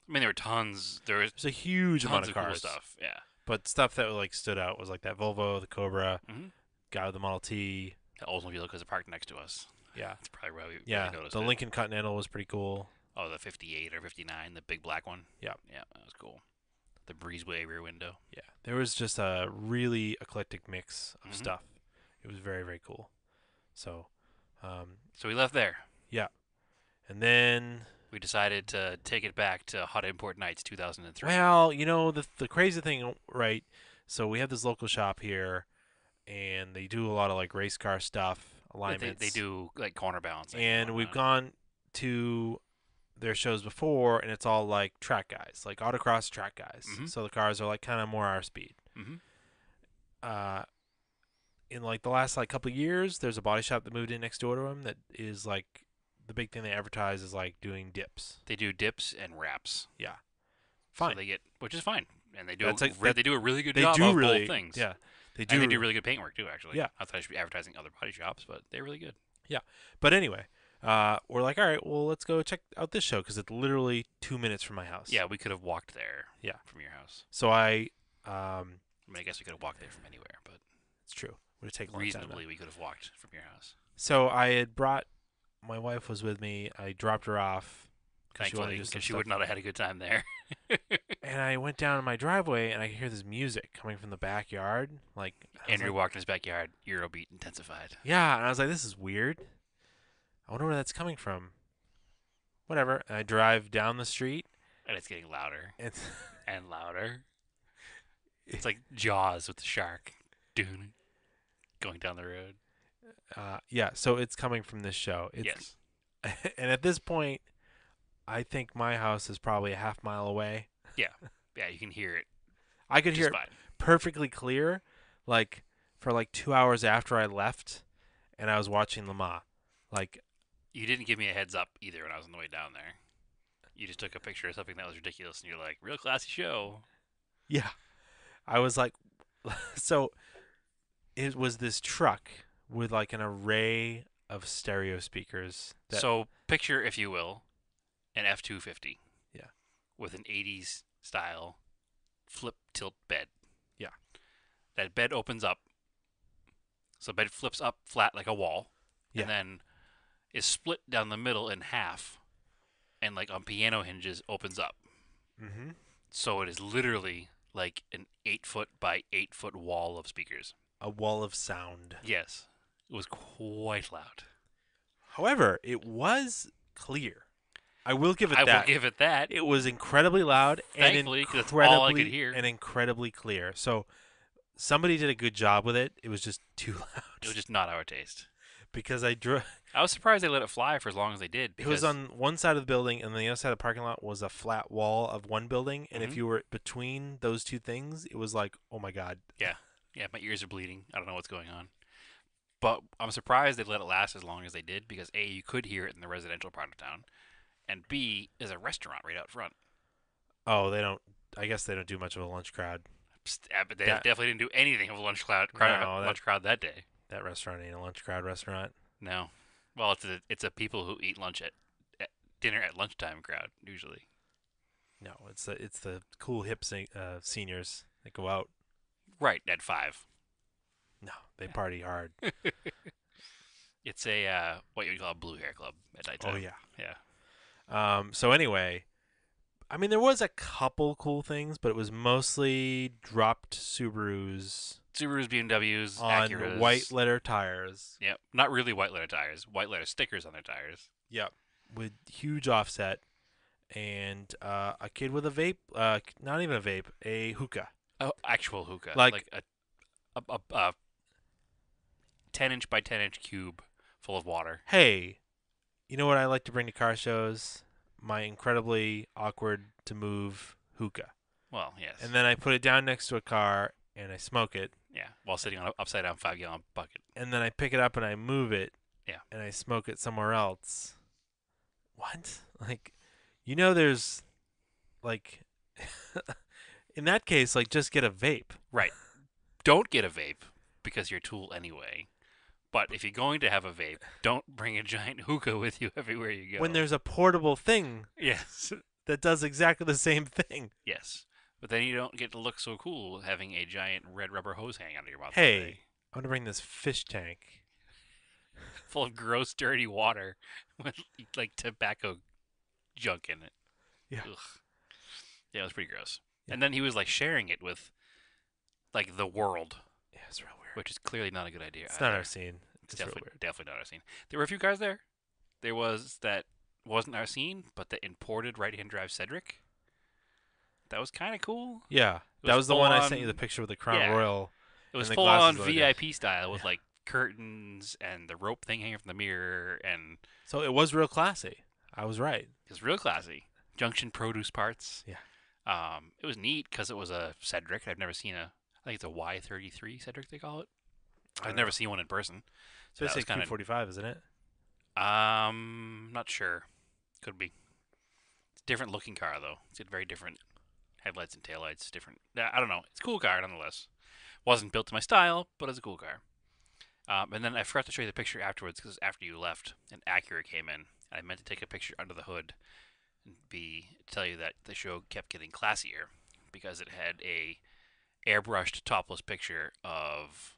S2: I mean, there were tons. There was
S1: There's a huge amount
S2: tons
S1: of
S2: of cool
S1: cars.
S2: stuff. Yeah.
S1: But stuff that like stood out was like that Volvo, the Cobra,
S2: Mhm.
S1: guy with the Model T.
S2: The Oldsmobile because it parked next to us.
S1: Yeah.
S2: That's probably why we
S1: Yeah,
S2: really noticed
S1: the
S2: it.
S1: Lincoln Continental was pretty cool.
S2: Oh, the 58 or 59, the big black one.
S1: Yep.
S2: Yeah, that was cool. The breezeway rear window.
S1: Yeah, there was just a really eclectic mix of
S2: Mhm.
S1: stuff. It was very, very cool. So,
S2: So we left there.
S1: and then,
S2: We decided to take it back to Hot Import Nights 2003.
S1: well, you know, the crazy thing, right? So we have this local shop here, and they do a lot of like race car stuff, alignments.
S2: They do like corner balancing.
S1: And we've gone to their shows before, and it's all like track guys, like autocross track guys.
S2: Mhm.
S1: So the cars are like kind of more our speed.
S2: Mm-hmm.
S1: In like the last like couple of years, there's a body shop that moved in next door to them that is like the big thing they advertise is like doing dips.
S2: They do dips and wraps.
S1: Yeah,
S2: So
S1: fine.
S2: they get, which is fine, and they do.
S1: That's like-
S2: They do a really good
S1: They
S2: job
S1: do
S2: of
S1: really,
S2: both things.
S1: yeah, they do.
S2: And they do really good paintwork too. Actually,
S1: Yeah.
S2: I thought I should be advertising other body shops, but they're really good.
S1: But anyway, we're like, all right, well, let's go check out this show because it's literally 2 minutes from my house.
S2: Yeah, we could have walked there.
S1: Yeah.
S2: From your house.
S1: So
S2: I mean, I guess we could have walked there from anywhere, but
S1: it's true. Would have taken a long time.
S2: reasonably we could have walked from your house.
S1: So I had brought my wife was with me. I dropped her off she wanted
S2: Thankfully,
S1: to do
S2: because
S1: some
S2: she
S1: stuff.
S2: would not have had a good time there.
S1: And I went down my driveway and I could hear this music coming from the backyard. Like I was
S2: Andrew
S1: like,
S2: walked in his backyard. Eurobeat intensified.
S1: yeah, and I was like, this is weird. I wonder where that's coming from. Whatever. And I drive down the street.
S2: And it's getting louder
S1: And
S2: and louder. It's like Jaws with the shark. Doing going down the road.
S1: yeah, so it's coming from this show. It's,
S2: Yes.
S1: And at this point, I think my house is probably a half mile away.
S2: Yeah, you can hear it.
S1: I could
S2: Just
S1: hear it
S2: fine.
S1: perfectly clear, like for like 2 hours after I left, and I was watching Le Mans. Like,
S2: You didn't give me a heads up either when I was on the way down there. You just took a picture of something that was ridiculous, and you're like, "Real classy show."
S1: yeah, I was like, so it was this truck with like an array of stereo speakers.
S2: So picture, if you will, an F-250.
S1: Yeah.
S2: With an 80s style flip tilt bed.
S1: Yeah.
S2: That bed opens up. So the bed flips up flat like a wall.
S1: Yeah.
S2: And then is split down the middle in half, and like on piano hinges opens up.
S1: Mm-hmm.
S2: So it is literally like an 8 foot by 8 foot wall of speakers.
S1: A wall of sound.
S2: Yes, it was quite loud.
S1: However, it was clear. I will give it
S2: I will
S1: that.
S2: give it that.
S1: It was incredibly loud
S2: Thankfully, 'cause that's all I could hear.
S1: and incredibly clear. So somebody did a good job with it. It was just too loud.
S2: It was just not our taste.
S1: because I drew.
S2: I was surprised they let it fly for as long as they did.
S1: It was
S2: Because
S1: on one side of the building, and the other side of the parking lot was a flat wall of one building. And if
S2: Mhm.
S1: you were between those two things, it was like, oh my god.
S2: yeah, my ears are bleeding. I don't know what's going on. But I'm surprised they let it last as long as they did because A, you could hear it in the residential part of town, and B, there's a restaurant right out front.
S1: Oh, they don't. I guess they don't do much of a lunch crowd.
S2: But they
S1: That-
S2: definitely didn't do anything of a lunch crowd that day.
S1: That restaurant ain't a lunch crowd restaurant.
S2: No. Well, it's a people who eat lunch at dinner at lunchtime crowd usually.
S1: No, it's the cool hip seniors that go out.
S2: Right at 5.
S1: No, they party hard.
S2: It's a what you would call a blue hair club at nighttime.
S1: Oh yeah.
S2: Yeah.
S1: So anyway, I mean, there was a couple cool things, but it was mostly dropped Subarus
S2: Subarus, BMWs,
S1: on
S2: Acuras.
S1: white letter tires.
S2: Yep. Not really white letter tires. White letter stickers on their tires.
S1: Yep. With huge offset, and a kid with a vape. Not even a vape, a hookah.
S2: Oh, actual hookah.
S1: Like-
S2: a 10-inch by 10-inch cube full of water.
S1: Hey, you know what I like to bring to car shows? My incredibly awkward to move hookah.
S2: Well, yes.
S1: And then I put it down next to a car and I smoke it.
S2: yeah, while sitting on an upside down 5-gallon bucket.
S1: And then I pick it up and I move it.
S2: Yeah.
S1: And I smoke it somewhere else. What? Like, there's, like, in that case, like, just get a vape.
S2: Right. Don't get a vape because you're a tool anyway. But if you're going to have a vape, don't bring a giant hookah with you everywhere you go.
S1: When there's a portable thing
S2: yes.
S1: that does exactly the same thing.
S2: Yes. But then you don't get to look so cool having a giant red rubber hose hanging out of your mouth.
S1: Hey,
S2: all day,
S1: I'm going to bring this fish tank.
S2: full of gross, dirty water with like tobacco junk in it.
S1: Yeah.
S2: Ugh. Yeah, it was pretty gross.
S1: Yeah.
S2: And then he was like sharing it with like the world,
S1: Yeah, it's real weird.
S2: which is clearly not a good idea.
S1: It's not
S2: either.
S1: our scene. It's real weird.
S2: Definitely not our scene. There were a few cars there. There was that wasn't our scene, but the imported right-hand drive Cedric. That was kind of cool.
S1: Yeah,
S2: It
S1: that was the one I sent
S2: full-on-
S1: you the picture with the Crown
S2: yeah.
S1: Royal.
S2: It was
S1: and the
S2: full on
S1: glasses the other day.
S2: VIP style with
S1: Yeah.
S2: like curtains and the rope thing hanging from the mirror, and
S1: So it was real classy. I was right.
S2: it was real classy. Junction produce parts.
S1: Yeah.
S2: It was neat because it was a Cedric. I've never seen I think it's a Y33 Cedric they call it. I've never seen one in person.
S1: So
S2: that
S1: it's
S2: was
S1: like
S2: kinda-
S1: 245, isn't it?
S2: Not sure. Could be. It's a different looking car though. It's got very different headlights and taillights. Different. I don't know. It's a cool car nonetheless. Wasn't built to my style, but it's a cool car. And then I forgot to show you the picture afterwards because after you left, an Acura came in. I meant to take a picture under the hood and tell you that the show kept getting classier because it had a airbrushed topless picture of,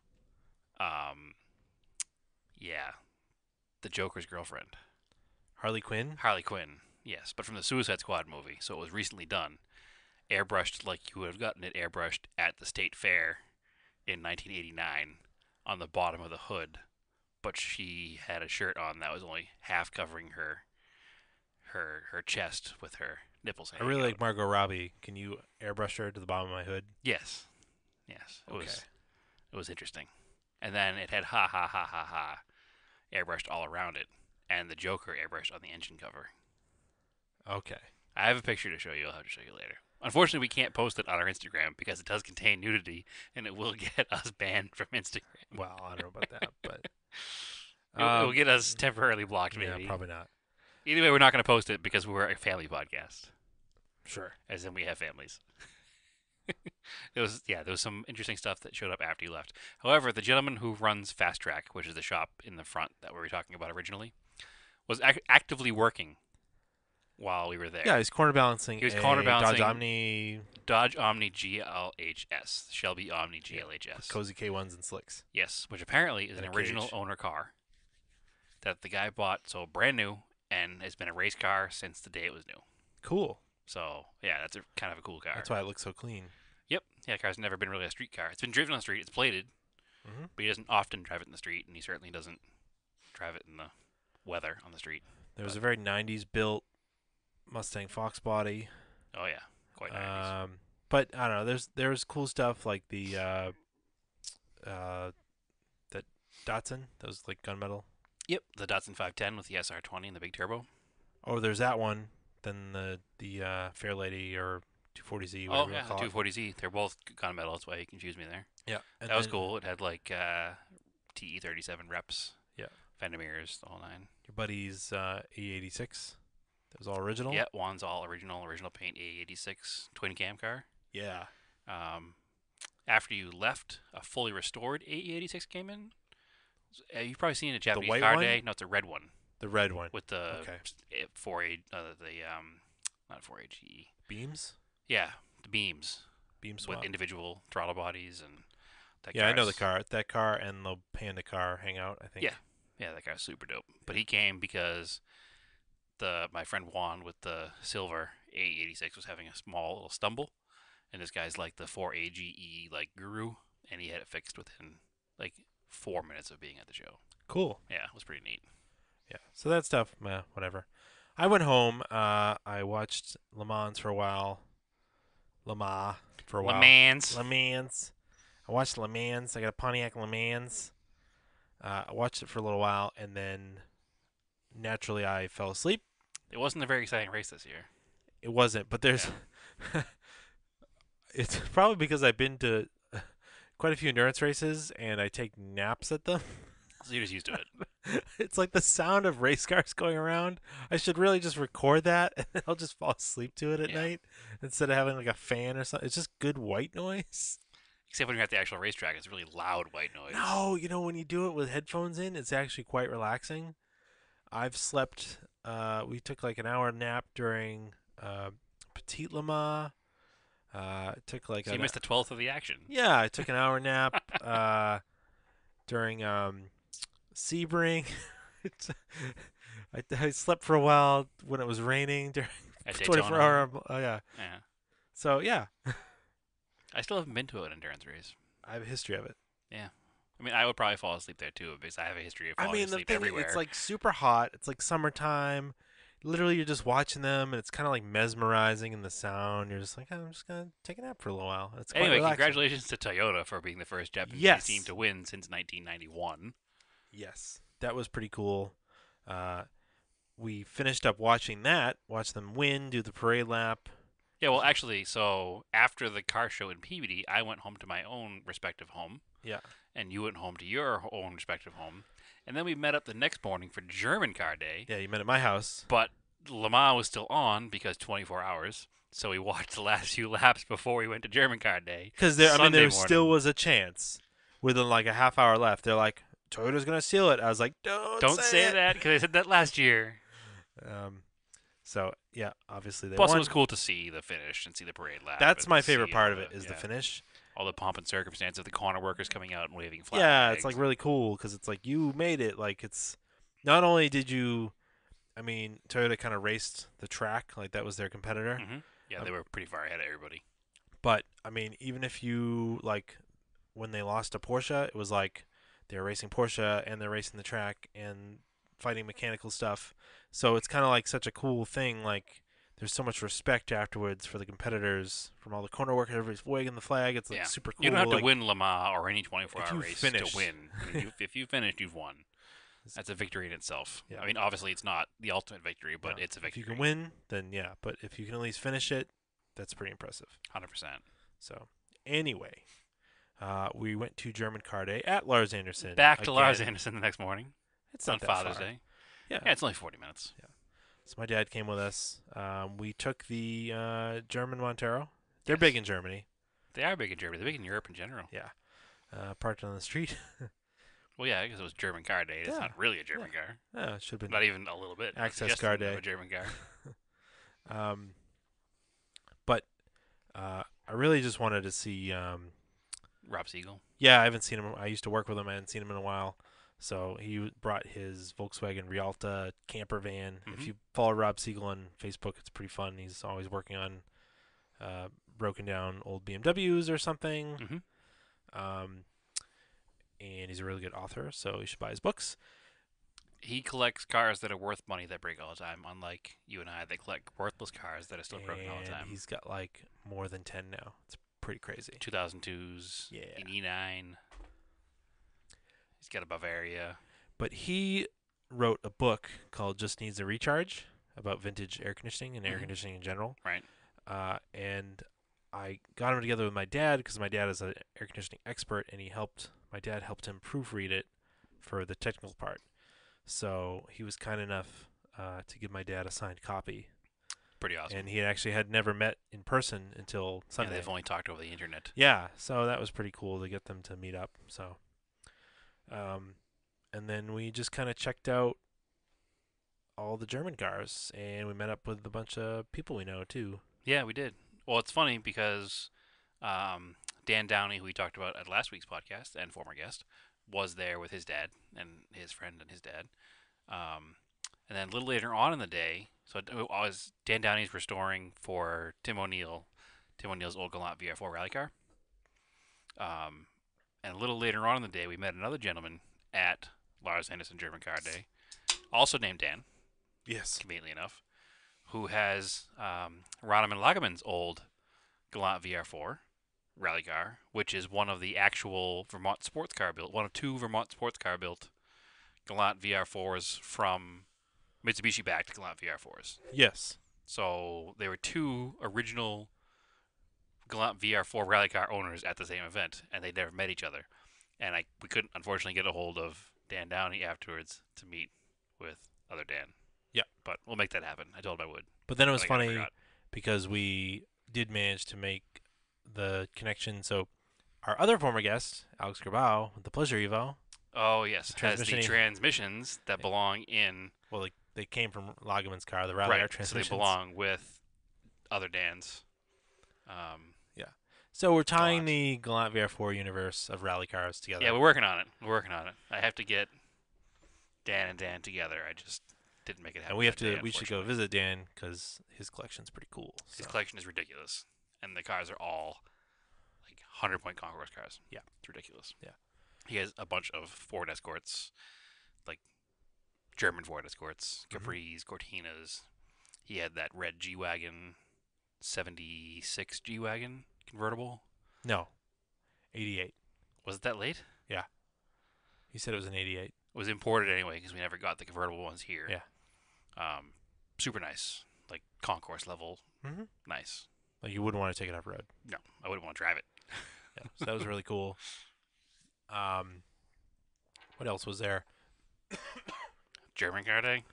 S2: the Joker's girlfriend.
S1: Harley Quinn?
S2: Harley Quinn, yes, but from the Suicide Squad movie, so it was recently done. Airbrushed like you would have gotten it airbrushed at the State Fair in 1989 on the bottom of the hood, but she had a shirt on that was only half covering her chest with her nipples
S1: I
S2: hanging
S1: really
S2: out.
S1: like Margot Robbie. Can you airbrush her to the bottom of my hood?
S2: Yes. It
S1: Okay.
S2: was interesting. And then it had ha ha ha ha ha airbrushed all around it, and the Joker airbrushed on the engine cover.
S1: Okay.
S2: I have a picture to show you. I'll have to show you later. Unfortunately, we can't post it on our Instagram because it does contain nudity, and it will get us banned from Instagram.
S1: Well, I don't know about that, but
S2: It will get us temporarily blocked,
S1: yeah,
S2: maybe.
S1: probably not.
S2: Either way, we're not going to post it because we're a family podcast,
S1: Sure.
S2: as in we have families. There was some interesting stuff that showed up after you left. However, the gentleman who runs Fast Track, which is the shop in the front that we were talking about originally, was actively working while we were there.
S1: Yeah, he's corner balancing.
S2: He was
S1: a
S2: corner balancing-
S1: Dodge Omni,
S2: Dodge Omni GLHS, Shelby Omni GLHS.
S1: cozy K1s and slicks.
S2: Yes, which apparently is an
S1: And a
S2: original
S1: cage.
S2: owner car. that the guy bought so brand new and has been a race car since the day it was new.
S1: Cool.
S2: So yeah, that's a kind of a cool car.
S1: That's why it looks so clean.
S2: Yep. Yeah, the car's never been really a street car. It's been driven on the street. It's plated,
S1: Hmm.
S2: but he doesn't often drive it in the street, and he certainly doesn't drive it in the weather on the street.
S1: There was a very 90s built Mustang Fox body.
S2: Oh yeah, quite nice.
S1: But I don't know. There's cool stuff like the that Datsun. That was like gunmetal.
S2: Yep, the Datsun 510 with the SR20 and the big turbo.
S1: Oh, there's that one. Then the Fairlady or 240Z.
S2: Oh
S1: Whatever
S2: yeah,
S1: you
S2: the
S1: call it.
S2: 240Z. They're both gunmetal. That's why you confused me there.
S1: Yeah, and
S2: That was
S1: then
S2: cool. It had like TE37 reps.
S1: Yeah.
S2: Fender mirrors, the whole nine.
S1: Your buddy's E86. That was all original.
S2: Yeah, one's all original paint A86 twin cam car.
S1: Yeah.
S2: After you left, a fully restored AE86 came in. You've probably seen it at Japanese
S1: white
S2: Car
S1: one?
S2: Day. No, it's a red one
S1: The red one.
S2: with the
S1: Okay.
S2: 4A, not 4AGE.
S1: Beams.
S2: Yeah, the beams
S1: Beam
S2: with
S1: swap.
S2: individual throttle bodies and. That
S1: Yeah, I know the
S2: car's-
S1: car. That car and the Panda car hang out, I think.
S2: Yeah. Yeah, that guy's super dope. But he came because my friend Juan with the silver A86 was having a small little stumble, and this guy's like the 4AGE like guru, and he had it fixed within like 4 minutes of being at the show.
S1: Cool.
S2: Yeah, it was pretty neat.
S1: Yeah. So that stuff, whatever. I went home. I watched Le Mans for a while. Le Mans for a while.
S2: Le Mans.
S1: Le Mans. I watched Le Mans. I got a Pontiac Le Mans. I watched it for a little while, and then naturally I fell asleep.
S2: It wasn't a very exciting race this year.
S1: It wasn't, but there's. It's probably because I've been to quite a few endurance races, and I take naps at them.
S2: So you're just used to it.
S1: It's like the sound of race cars going around. I should really just record that, and then I'll just fall asleep to it at
S2: Yeah.
S1: night instead of having like a fan or something. It's just good white noise.
S2: Except when you're at the actual racetrack, it's really loud white noise.
S1: No, when you do it with headphones in, it's actually quite relaxing. I've slept. We took like an hour nap during Petit Le Mans. Took like
S2: So you missed the 12th of the action.
S1: Yeah, I took an hour nap during Sebring. It's- I slept for a while when it was raining during
S2: At
S1: 24
S2: Daytona.
S1: hour. Oh yeah.
S2: Yeah.
S1: So yeah,
S2: I still haven't been to an endurance race.
S1: I have a history of it.
S2: I mean, I would probably fall asleep there too because I have a history of falling
S1: The
S2: asleep
S1: thing
S2: everywhere.
S1: it's like super hot. It's like summertime. Literally, you're just watching them, and it's kind of like mesmerizing in the sound. You're just like, I'm just gonna take a nap for a little while. It's quite
S2: Anyway,
S1: relaxing.
S2: congratulations to Toyota for being the first Japanese
S1: Yes.
S2: team to win since 1991.
S1: Yes, that was pretty cool. We finished up watching that, watch them win, do the parade lap.
S2: Yeah, well, actually, so after the car show in Peabody, I went home to my own respective home,
S1: Yeah.
S2: and you went home to your own respective home, and then we met up the next morning for German Car Day.
S1: Yeah, you met at my house.
S2: But Le Mans was still on because 24 hours, so we watched the last few laps before we went to German Car Day.
S1: Because there
S2: Sunday
S1: still
S2: morning.
S1: was a chance within like a half hour left. They're like, Toyota's going to seal it. I was like,
S2: Don't say
S1: it.
S2: that because I said that last year.
S1: So, yeah, obviously they
S2: Plus,
S1: won.
S2: it was cool to see the finish and see the parade lap.
S1: That's
S2: and
S1: my
S2: see
S1: favorite part
S2: all
S1: of it is the
S2: yeah,
S1: finish.
S2: all the pomp and circumstance of the corner workers coming out and waving flags.
S1: Yeah, it's like really cool because it's like you made it. Like it's not only did you, I mean, Toyota kind of raced the track like that was their competitor.
S2: Mhm. Yeah, they were pretty far ahead of everybody.
S1: But I mean, even if you like when they lost to Porsche, it was like they were racing Porsche and they're racing the track and fighting mechanical stuff. So it's kind of like such a cool thing. Like there's so much respect afterwards for the competitors from all the corner workers. Everybody's waving the flag. It's like
S2: Yeah.
S1: super cool.
S2: You don't have to
S1: like,
S2: win Le Mans or any
S1: If
S2: 24-hour
S1: you
S2: race
S1: finish.
S2: to win. I mean, if you finished, you've won. That's a victory in itself.
S1: Yeah.
S2: I mean, obviously, it's not the ultimate victory, but
S1: Yeah.
S2: it's a
S1: If
S2: victory.
S1: you can win, then yeah. But if you can at least finish it, that's pretty impressive.
S2: 100%.
S1: So anyway, we went to German Car Day at Lars Anderson.
S2: Back to Lars
S1: again.
S2: Anderson the next morning
S1: It's
S2: on
S1: not that
S2: Father's
S1: far.
S2: Day.
S1: Yeah.
S2: Yeah, it's only 40 minutes.
S1: So my dad came with us. We took the German Montero. They're
S2: Yes.
S1: big in Germany.
S2: They are big in Germany. They're big in Europe in general.
S1: Parked on the street.
S2: Well, yeah, because it was German Car Day. It's
S1: Yeah.
S2: not really a German car.
S1: Oh, it should have been.
S2: Not even a little bit.
S1: Access
S2: Just
S1: Car
S2: of
S1: Day.
S2: a German car.
S1: But I really just wanted to see.
S2: Rob Siegel.
S1: Yeah, I haven't seen him. I used to work with him. I hadn't seen him in a while. So he brought his Volkswagen Rialta camper van. If
S2: Mhm.
S1: you follow Rob Siegel on Facebook, it's pretty fun. He's always working on broken down old BMWs or something.
S2: Mhm.
S1: Um, and he's a really good author, so you should buy his books.
S2: He collects cars that are worth money that break all the time, unlike you and I that collect worthless cars that are still broken all the
S1: And
S2: time.
S1: he's got like more than 10 now. It's pretty crazy.
S2: 2002s,
S1: Yeah.
S2: an E9. He's got a Bavaria.
S1: But he wrote a book called Just Needs a Recharge about vintage air conditioning and air
S2: Mhm.
S1: conditioning in general.
S2: Right.
S1: And I got him together with my dad because my dad is an air conditioning expert, and my dad helped him proofread it for the technical part. So he was kind enough to give my dad a signed copy.
S2: Pretty awesome.
S1: And he actually had never met in person until
S2: And
S1: Sunday.
S2: they've only talked over the internet.
S1: Yeah, so that was pretty cool to get them to meet up. So, and then we just kind of checked out all the German cars, and we met up with a bunch of people we know too.
S2: Yeah, we did. Well, it's funny because Dan Downey, who we talked about at last week's podcast and former guest, was there with his dad and his friend and his dad. And then a little later on in the day, so Dan Downey's restoring for Tim O'Neill's old Galant VR4 rally car. And a little later on in the day, we met another gentleman at Lars Anderson German Car Day, also named Dan,
S1: Yes.
S2: conveniently enough, who has Ronneman Lagerman's old Galant VR4 rally car, which is one of the actual Vermont sports car built, one of two Vermont sports car built Galant VR4s from Mitsubishi backed Galant VR4s.
S1: Yes.
S2: So there were two original Galant VR4 rally car owners at the same event, and they never met each other. And we couldn't, unfortunately, get a hold of Dan Downey afterwards to meet with other Dan.
S1: Yeah.
S2: But we'll make that happen. I told him I would.
S1: But then it was
S2: but I kinda
S1: funny
S2: forgot.
S1: because we did manage to make the connection. So our other former guest, Alex Grabau, with the Pleasure Evo,
S2: Oh, yes.
S1: The
S2: Has the
S1: transmission-
S2: transmissions that belong in.
S1: well, they came from Lagerman's car, the Rally R
S2: Right. So they
S1: transmissions.
S2: belong with other Dans.
S1: So we're tying
S2: Galant.
S1: the Galant VR4 universe of rally cars together.
S2: Yeah, we're working on it. I have to get Dan and Dan together. I just didn't make it happen.
S1: and we have
S2: that day,
S1: to. We should go
S2: unfortunately.
S1: visit Dan because his collection's pretty cool.
S2: His
S1: So.
S2: collection is ridiculous, and the cars are all like 100-point concourse cars.
S1: Yeah.
S2: It's ridiculous.
S1: Yeah.
S2: He has a bunch of Ford Escorts, like German Ford Escorts,
S1: Mhm.
S2: Capris, Cortinas. He had that red G-Wagon, 76 G-Wagon convertible.
S1: No, 88.
S2: Was it that late?
S1: He said it was an 88.
S2: It was imported anyway because we never got the convertible ones here.
S1: Yeah.
S2: Super nice, like concourse level,
S1: Mm-hmm.
S2: nice.
S1: Like you wouldn't want to take it off road.
S2: No, I wouldn't want to drive it.
S1: Yeah, so that was really cool. What else was there?
S2: German car day.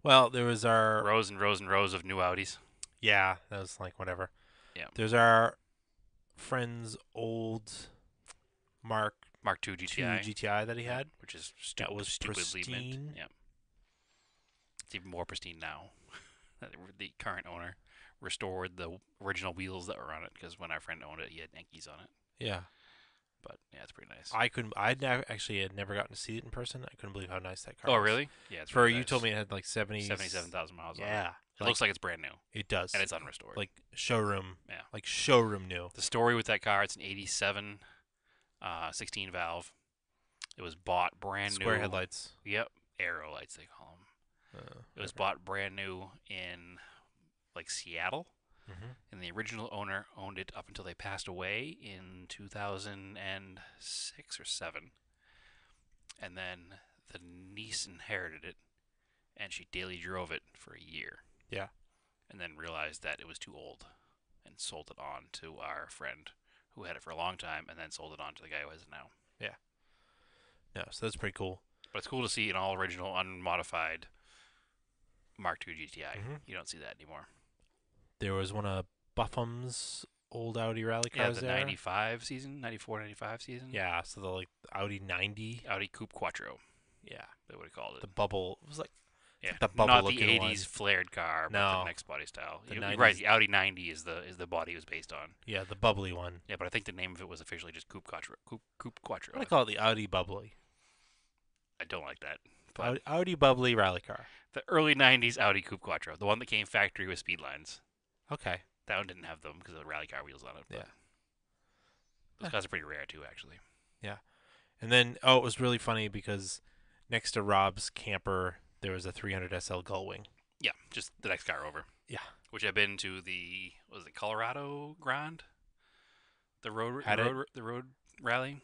S1: Well, there was our
S2: Rows and rows and rows of new Audis.
S1: yeah. That was like whatever.
S2: Yeah.
S1: There's our friend's old Mark
S2: Mark II
S1: II
S2: GTI,
S1: GTI that he had.
S2: which is
S1: That was
S2: stupidly mint.
S1: pristine.
S2: Yeah, it's even more pristine now. The current owner restored the original wheels that were on it because when our friend owned it, he had Yankees on it.
S1: Yeah.
S2: But yeah, it's pretty nice.
S1: Actually had never gotten to see it in person. I couldn't believe how nice that car
S2: Oh,
S1: was.
S2: really? Yeah, it's
S1: For
S2: really
S1: you
S2: nice.
S1: told me it had like
S2: 77,000 miles on it.
S1: Yeah.
S2: It looks like it's brand new,
S1: it does.
S2: and it's unrestored.
S1: like showroom.
S2: Yeah.
S1: Like showroom new.
S2: The story with that car, it's an 87 16 valve. It was bought brand
S1: Square
S2: new.
S1: headlights.
S2: Yep, aero lights they call them. It was bought brand new in like Seattle,
S1: Mm-hmm.
S2: and the original owner owned it up until they passed away in 2006 or 7. And then the niece inherited it, and she daily drove it for a year.
S1: Yeah.
S2: And then realized that it was too old, and sold it on to our friend who had it for a long time, and then sold it on to the guy who has it now.
S1: Yeah, so that's pretty cool.
S2: But it's cool to see an all original, unmodified Mark II GTI.
S1: Mhm.
S2: You don't see that anymore.
S1: There was one of Buffum's old Audi rally
S2: Yeah,
S1: cars
S2: the
S1: there.
S2: 95 season, 94, 95 season.
S1: Yeah, so the like Audi 90.
S2: Audi Coupe Quattro,
S1: Yeah,
S2: they would have called it.
S1: the bubble. It was like
S2: Yeah,
S1: the bubble
S2: not the
S1: looking
S2: 80s flared car, but
S1: No.
S2: the next body style.
S1: The
S2: You're
S1: 90s.
S2: right, the Audi 90 is the body it was based on.
S1: yeah, the bubbly one.
S2: Yeah, but I think the name of it was officially just Coupe Quattro. Coupe
S1: I'm
S2: Quattro.
S1: gonna call it the Audi bubbly.
S2: I don't like that. But
S1: Audi bubbly rally car.
S2: the early '90s Audi Coupe Quattro, the one that came factory with speed lines.
S1: Okay.
S2: That one didn't have them because of the rally car wheels on it. But
S1: Yeah.
S2: those cars are pretty rare too, actually.
S1: Yeah. And then, it was really funny because next to Rob's camper, there was a 300 SL Gullwing.
S2: Yeah, just the next car over.
S1: Yeah.
S2: Which I've been to the Colorado Grand, the road rally.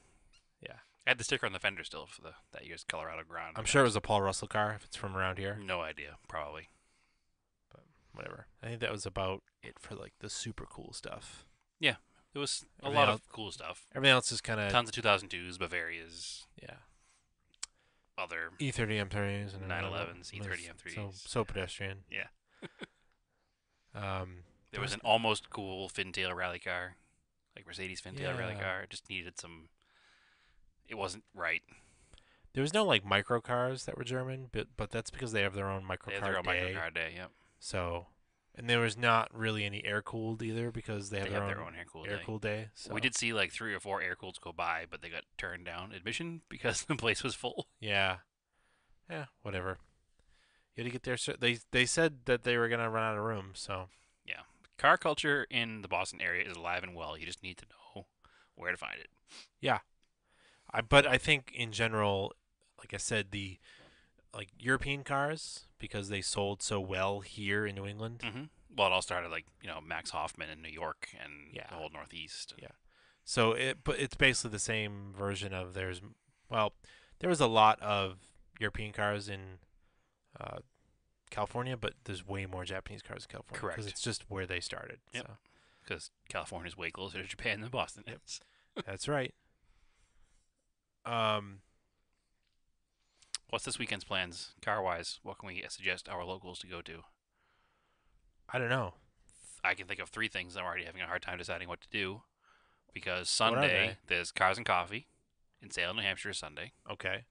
S1: Yeah.
S2: I had the sticker on the fender still for that year's Colorado Grand.
S1: I'm sure it was a Paul Russell car if it's from around here.
S2: No idea, probably.
S1: But whatever. I think that was about it for like the super cool stuff.
S2: Yeah, it was a
S1: Everything
S2: lot
S1: else-
S2: of cool stuff.
S1: Everything else is kind of
S2: Tons of 2002s, Bavarias,
S1: yeah.
S2: other
S1: E30 M3s and
S2: 911s, E30 M3s.
S1: So pedestrian.
S2: Yeah.
S1: There
S2: There was an almost cool Fintail rally car, like Mercedes Fintail rally
S1: Yeah.
S2: car. It just needed some. It wasn't right.
S1: There was no like micro cars that were German, but that's because they have their own micro
S2: They had
S1: car
S2: their own
S1: day.
S2: microcar day. Yep.
S1: So, and there was not really any air cooled either because they have their own
S2: air cooled
S1: air
S2: day.
S1: cooled day. So.
S2: We did see like 3 or 4 air cooleds go by, but they got turned down admission because the place was full.
S1: Yeah. Yeah. Whatever. You had to get there. They said that they were gonna run out of room. So.
S2: Car culture in the Boston area is alive and well. You just need to know where to find it.
S1: But I think in general, like I said, the like European cars because they sold so well here in New England.
S2: Mm-hmm. Well, it all started like Max Hoffman in New York and
S1: Yeah.
S2: the whole Northeast.
S1: Yeah. So it's basically the same version of theirs. Well, there was a lot of European cars in California, but there's way more Japanese cars in California.
S2: Correct.
S1: Because it's just where they started.
S2: Yep.
S1: So
S2: Because California's way closer to Japan than Boston is.
S1: that's right.
S2: What's this weekend's plans, car-wise? What can we suggest our locals to go to?
S1: I don't know.
S2: I can think of 3 things I'm already having a hard time deciding what to do. Because
S1: What are
S2: Sunday, there's Cars and Coffee in Salem, New Hampshire, Sunday.
S1: Okay.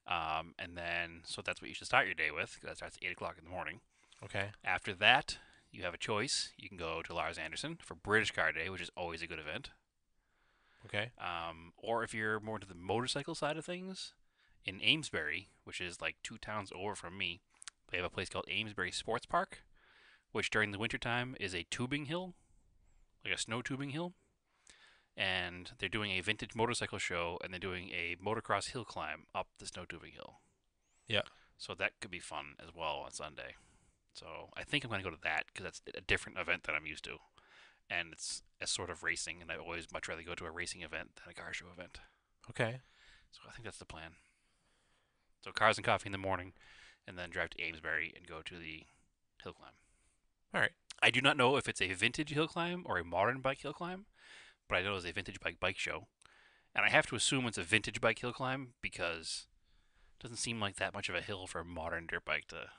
S2: And then, so that's what you should start your day with, 'cause that starts at 8 o'clock in the morning.
S1: Okay.
S2: After that, you have a choice. You can go to Lars Anderson for British Car Day, which is always a good event.
S1: Okay.
S2: Or if you're more to the motorcycle side of things, in Amesbury, which is like 2 towns over from me, they have a place called Amesbury Sports Park, which during the wintertime is a tubing hill, like a snow tubing hill. And they're doing a vintage motorcycle show, and they're doing a motocross hill climb up the snow tubing hill.
S1: Yeah.
S2: So that could be fun as well on Sunday. So I think I'm going to go to that because that's a different event than I'm used to. And it's a sort of racing, and I always much rather go to a racing event than a car show event.
S1: Okay.
S2: So I think that's the plan. So Cars and Coffee in the morning, and then drive to Amesbury and go to the hill climb.
S1: All right.
S2: I do not know if it's a vintage hill climb or a modern bike hill climb, but I know it's a vintage bike show. And I have to assume it's a vintage bike hill climb because it doesn't seem like that much of a hill for a modern dirt bike to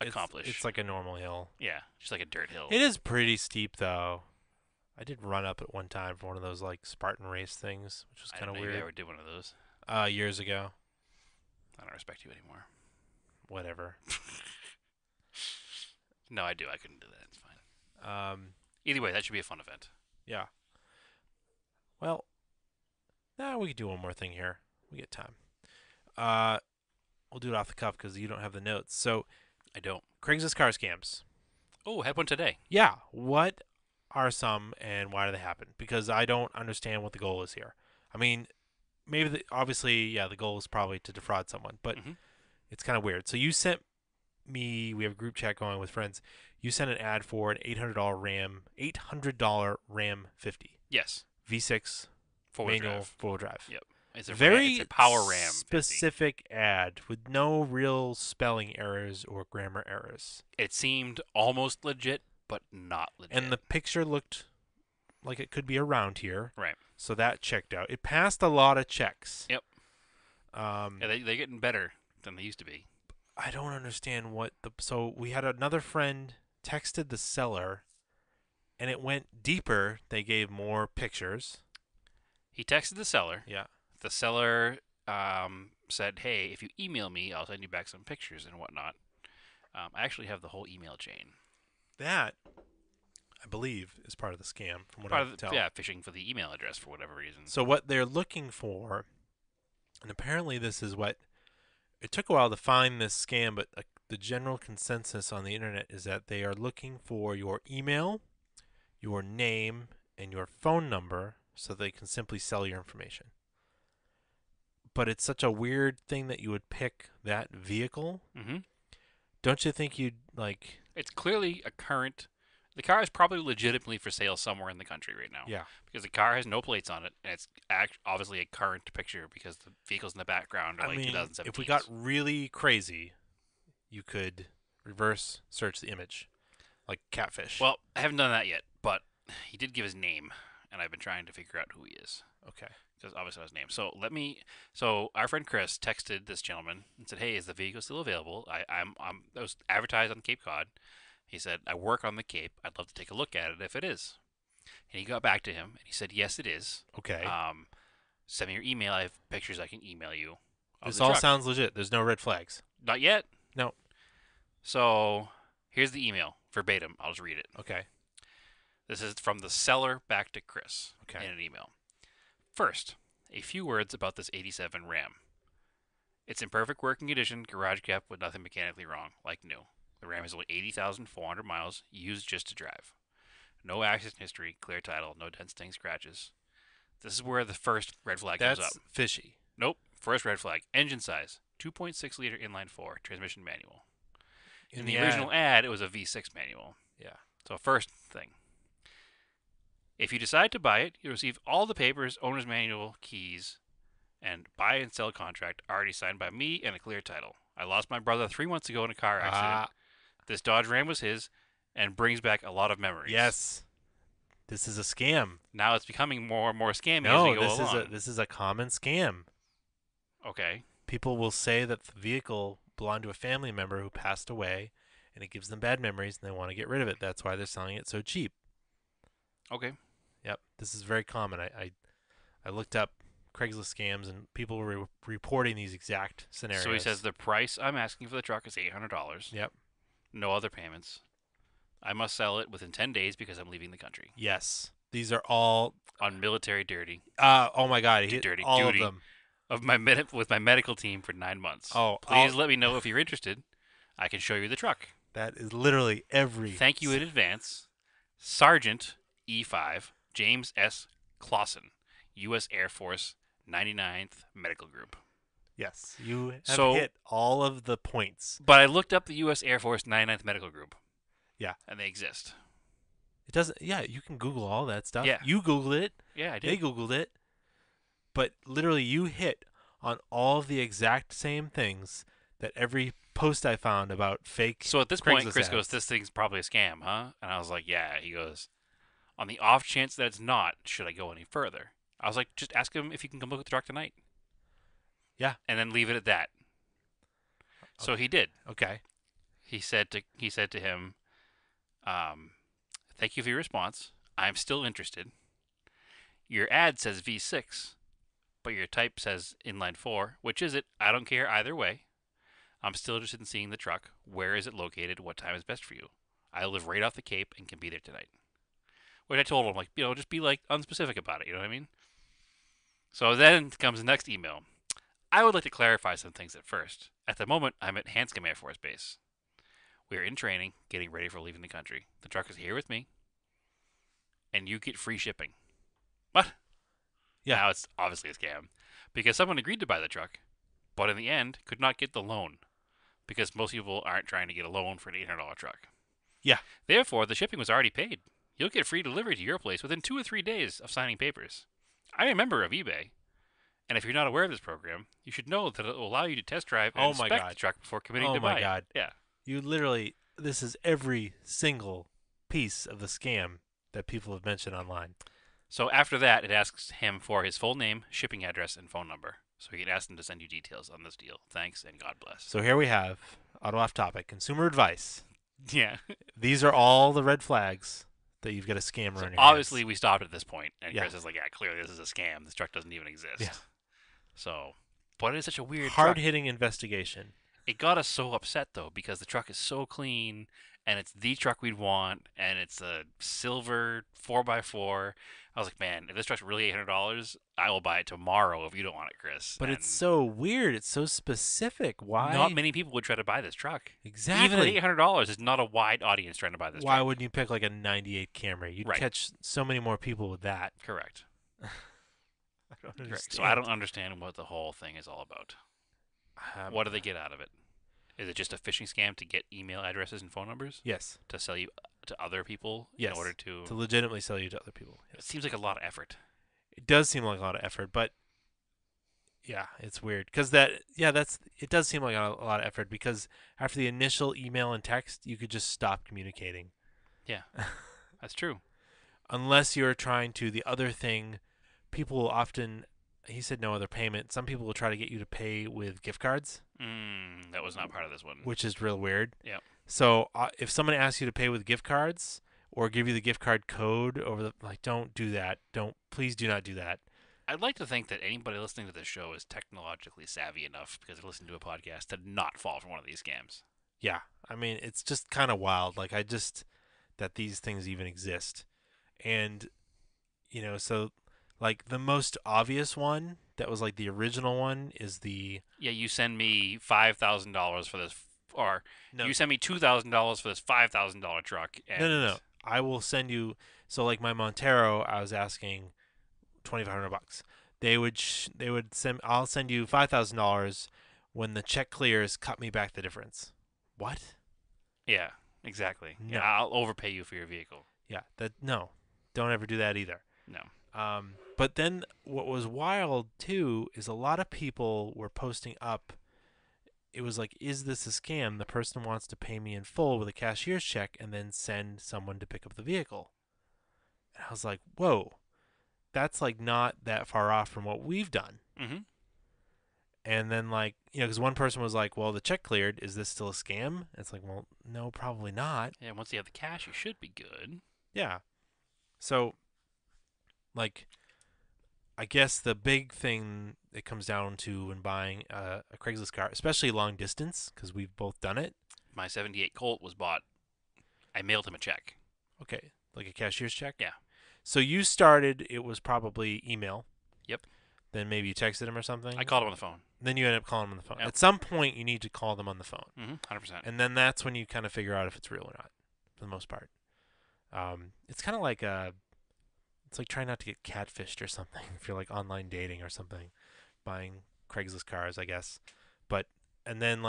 S2: accomplish.
S1: It's like a normal hill.
S2: Yeah, just like a dirt hill.
S1: It is pretty steep though. I did run up at one time for one of those like Spartan race things, which was
S2: I
S1: kind of
S2: didn't know you
S1: weird.
S2: ever did one of those.
S1: Years ago.
S2: I don't respect you anymore.
S1: Whatever.
S2: No, I do. I couldn't do that. It's fine.
S1: Um,
S2: Either way, that should be a fun event.
S1: yeah. Well, we could do one more thing here. We get time. We'll do it off the cuff because you don't have the notes. So,
S2: I don't.
S1: Craigslist car scams.
S2: Oh, had one today.
S1: Yeah. What are some and why do they happen? Because I don't understand what the goal is here. I mean, maybe obviously, yeah, the goal is probably to defraud someone, but
S2: Mhm.
S1: it's kind of weird. So you sent me. We have a group chat going with friends. You sent an ad for an $800 Ram 50
S2: Yes.
S1: V6
S2: Four-wheel
S1: manual
S2: drive.
S1: four-wheel drive.
S2: Yep. It's a
S1: Very
S2: it's a power Ram 50.
S1: specific ad with no real spelling errors or grammar errors.
S2: It seemed almost legit, but not legit.
S1: And the picture looked like it could be around here.
S2: Right.
S1: So that checked out. It passed a lot of checks.
S2: Yep.
S1: Yeah,
S2: they're getting better than they used to be.
S1: I don't understand so we had another friend texted the seller and it went deeper. They gave more pictures.
S2: He texted the seller.
S1: Yeah.
S2: The seller said, "Hey, if you email me, I'll send you back some pictures and whatnot." I actually have the whole email chain.
S1: That, I believe, is part of the scam from what
S2: Part
S1: I
S2: of
S1: can
S2: the,
S1: tell.
S2: yeah, fishing for the email address for whatever reason.
S1: So what they're looking for And apparently, this is what it took a while to find this scam, but the general consensus on the internet is that they are looking for your email, your name, and your phone number so they can simply sell your information. But it's such a weird thing that you would pick that vehicle.
S2: Mm-hmm.
S1: Don't you think you'd like?
S2: It's clearly a current. The car is probably legitimately for sale somewhere in the country right now.
S1: Yeah.
S2: Because the car has no plates on it, and it's obviously a current picture because the vehicles in the background are
S1: I
S2: like
S1: mean,
S2: 2017.
S1: if we got really crazy, you could reverse search the image, like catfish.
S2: Well, I haven't done that yet, but he did give his name, and I've been trying to figure out who he is.
S1: Okay.
S2: Because obviously his name. So our friend Chris texted this gentleman and said, "Hey, is the vehicle still available? It was advertised on Cape Cod." He said, "I work on the Cape. I'd love to take a look at it if it is." And he got back to him and he said, "Yes, it is.
S1: Okay.
S2: Send me your email. I have pictures I can email you."
S1: This all sounds legit. There's no red flags.
S2: Not yet.
S1: No.
S2: So here's the email verbatim. I'll just read it.
S1: Okay.
S2: This is from the seller back to Chris
S1: Okay.
S2: in an email. First, a few words about this 87 Ram. It's in perfect working condition, garage kept with nothing mechanically wrong, like new. The Ram has only 80,400 miles, used just to drive. No accident history, clear title, no dents, stings, scratches. This is where the first red flag comes up.
S1: That's fishy.
S2: Nope. First red flag. Engine size. 2.6 liter inline 4. Transmission manual. In the original ad, it was a V6 manual.
S1: Yeah.
S2: So first thing. If you decide to buy it, you'll receive all the papers, owner's manual, keys, and buy and sell contract already signed by me and a clear title. I lost my brother 3 months ago in a car accident. This Dodge Ram was his and brings back a lot of memories.
S1: Yes. This is a scam.
S2: Now it's becoming more and more scammy
S1: No,
S2: as we go along.
S1: this is a common scam.
S2: Okay.
S1: People will say that the vehicle belonged to a family member who passed away, and it gives them bad memories, and they want to get rid of it. That's why they're selling it so cheap.
S2: Okay.
S1: Yep, this is very common. I looked up Craigslist scams, and people were reporting these exact scenarios.
S2: So he says the price I'm asking for the truck is $800.
S1: Yep.
S2: No other payments. I must sell it within 10 days because I'm leaving the country.
S1: Yes, these are all
S2: On military dirty.
S1: Oh my God, he hit
S2: Dirty
S1: all
S2: duty.
S1: of them.
S2: With my medical team for 9 months.
S1: Oh,
S2: Please let me know if you're interested. I can show you the truck.
S1: That is literally every.
S2: Thank you in advance. Sergeant E5 James S. Clausen, U.S. Air Force 99th Medical Group.
S1: Yes, you have
S2: So-
S1: hit all of the points.
S2: But I looked up the U.S. Air Force 99th Medical Group.
S1: Yeah.
S2: And they exist.
S1: It doesn't. Yeah, you can Google all that stuff.
S2: Yeah.
S1: You Googled it.
S2: Yeah, I
S1: They
S2: did.
S1: Googled it. But literally, you hit on all of the exact same things that every post I found about fake.
S2: So at this point,
S1: Craigslist
S2: Chris
S1: ads.
S2: goes, "This thing's probably a scam, huh?" And I was like, "Yeah." He goes, "On the off chance that it's not, should I go any further?" I was like, "Just ask him if you can come look at the truck tonight."
S1: Yeah.
S2: And then leave it at that. So he did.
S1: Okay.
S2: He said to him, "Thank you for your response. I'm still interested. Your ad says V6, but your type says inline 4. Which is it? I don't care either way. I'm still interested in seeing the truck. Where is it located? What time is best for you? I live right off the Cape and can be there tonight." Which I told him, like, just be like unspecific about it. You know what I mean? So then comes the next email. I would like to clarify some things at first. At the moment, I'm at Hanscom Air Force Base. We are in training, getting ready for leaving the country. The truck is here with me, and you get free shipping. What?
S1: Yeah.
S2: Now it's obviously a scam, because someone agreed to buy the truck, but in the end could not get the loan, because most people aren't trying to get a loan for an $800 truck.
S1: Yeah.
S2: Therefore, the shipping was already paid. You'll get free delivery to your place within 2 or 3 days of signing papers. I am a member of eBay, and if you're not aware of this program, you should know that it will allow you to test drive and
S1: Oh my
S2: inspect
S1: God.
S2: the truck before committing
S1: Oh
S2: to
S1: my
S2: buy
S1: God.
S2: it. Yeah.
S1: You literally. This is every single piece of the scam that people have mentioned online.
S2: So after that, it asks him for his full name, shipping address, and phone number. So you can ask them to send you details on this deal. Thanks, and God bless.
S1: So here we have auto off topic consumer advice.
S2: Yeah.
S1: These are all the red flags that you've got a scammer
S2: So
S1: on your
S2: obviously,
S1: hands.
S2: we stopped at this point, and
S1: Yeah.
S2: Chris is like, "Yeah, clearly this is a scam. This truck doesn't even exist."
S1: Yeah.
S2: So, but it is such a weird
S1: Hard
S2: truck.
S1: hitting investigation.
S2: It got us so upset though because the truck is so clean and it's the truck we'd want and it's a silver 4x4. I was like, man, if this truck's really $800, I will buy it tomorrow if you don't want it, Chris.
S1: But it's
S2: And
S1: so weird. It's so specific.
S2: not
S1: Why?
S2: many people would try to buy this truck. Even at
S1: Exactly.
S2: $800, it's not a wide audience trying to buy this
S1: Why
S2: truck.
S1: wouldn't you pick like a 98 Camry? You'd
S2: Right.
S1: catch so many more people with that.
S2: Correct.
S1: I don't
S2: Correct. So I don't
S1: understand.
S2: understand what the whole thing is all about.
S1: Um,
S2: What do they get out of it? Is it just a phishing scam to get email addresses and phone numbers
S1: yes.
S2: to sell you to other people
S1: Yes.
S2: in order to?
S1: To legitimately sell you to other people.
S2: It
S1: Yes.
S2: seems like a lot of effort.
S1: It does seem like a lot of effort, but yeah, it's weird because it does seem like a lot of effort because after the initial email and text, you could just stop communicating.
S2: Yeah, that's true.
S1: Unless you're trying to the other thing, people will often he said no other payment. Some people will try to get you to pay with gift cards,
S2: That was not part of this one.
S1: which is real weird.
S2: Yeah.
S1: So if someone asks you to pay with gift cards or give you the gift card code over the don't do that. Please do not do that.
S2: I'd like to think that anybody listening to this show is technologically savvy enough because they listen to a podcast to not fall for one of these scams.
S1: Yeah, I mean it's just kind of wild. Like I just that these things even exist, and so like the most obvious one that was like the original one is the
S2: Yeah, you send me $5,000 for this, or
S1: no
S2: you send me $2,000 for this $5,000 truck. And
S1: no. I will send you. So like my Montero, I was asking $2,500. They would send. I'll send you $5,000 when the check clears. Cut me back the difference. What?
S2: Yeah, exactly.
S1: No.
S2: Yeah, I'll overpay you for your vehicle.
S1: Yeah, that no. Don't ever do that either.
S2: No.
S1: But then what was wild too is a lot of people were posting up. It was like, is this a scam? The person wants to pay me in full with a cashier's check and then send someone to pick up the vehicle. And I was like, whoa, that's like not that far off from what we've done.
S2: Mm-hmm.
S1: And then like, because one person was like, well, the check cleared. Is this still a scam? And it's like, well, no, probably not.
S2: Yeah, once you have the cash, you should be good.
S1: Yeah. So, like, I guess the big thing it comes down to when buying a Craigslist car, especially long distance, because we've both done it.
S2: My '78 Colt was bought. I mailed him a check.
S1: Okay, like a cashier's check.
S2: Yeah.
S1: So you started. It was probably email.
S2: Yep.
S1: Then maybe you texted him or something.
S2: I called him on the phone.
S1: Then you end up calling him on the phone.
S2: Yep.
S1: At some point, you need to call them on the phone,
S2: 100%.
S1: and then that's when you kind of figure out if it's real or not. For the most part, it's kind of like it's like trying not to get catfished or something if you're like online dating or something, buying Craigslist cars, I guess. And then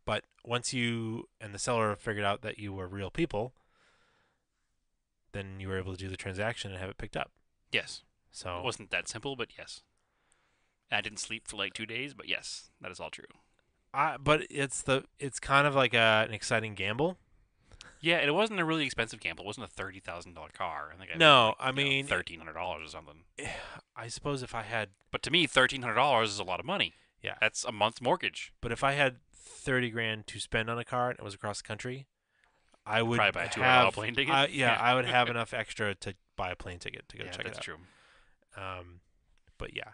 S1: but once you and the seller figured out that you were real people, then you were able to do the transaction and have it picked up.
S2: Yes.
S1: So
S2: It wasn't that simple, but yes. I didn't sleep for like 2 days, but yes, that is all true.
S1: but it's kind of like an exciting gamble.
S2: Yeah, it wasn't a really expensive gamble. It wasn't a $30,000 car. I think
S1: No,
S2: I
S1: I mean,
S2: $1,300 or something.
S1: I suppose if I had,
S2: But to me, $1,300 is a lot of money.
S1: yeah,
S2: That's a month's mortgage.
S1: but if I had 30 grand to spend on a car and it was across the country, I would
S2: Probably buy a $200
S1: have
S2: plane ticket.
S1: I would have enough extra to buy a plane ticket to go
S2: Yeah,
S1: check it
S2: that's
S1: out.
S2: true.
S1: But yeah,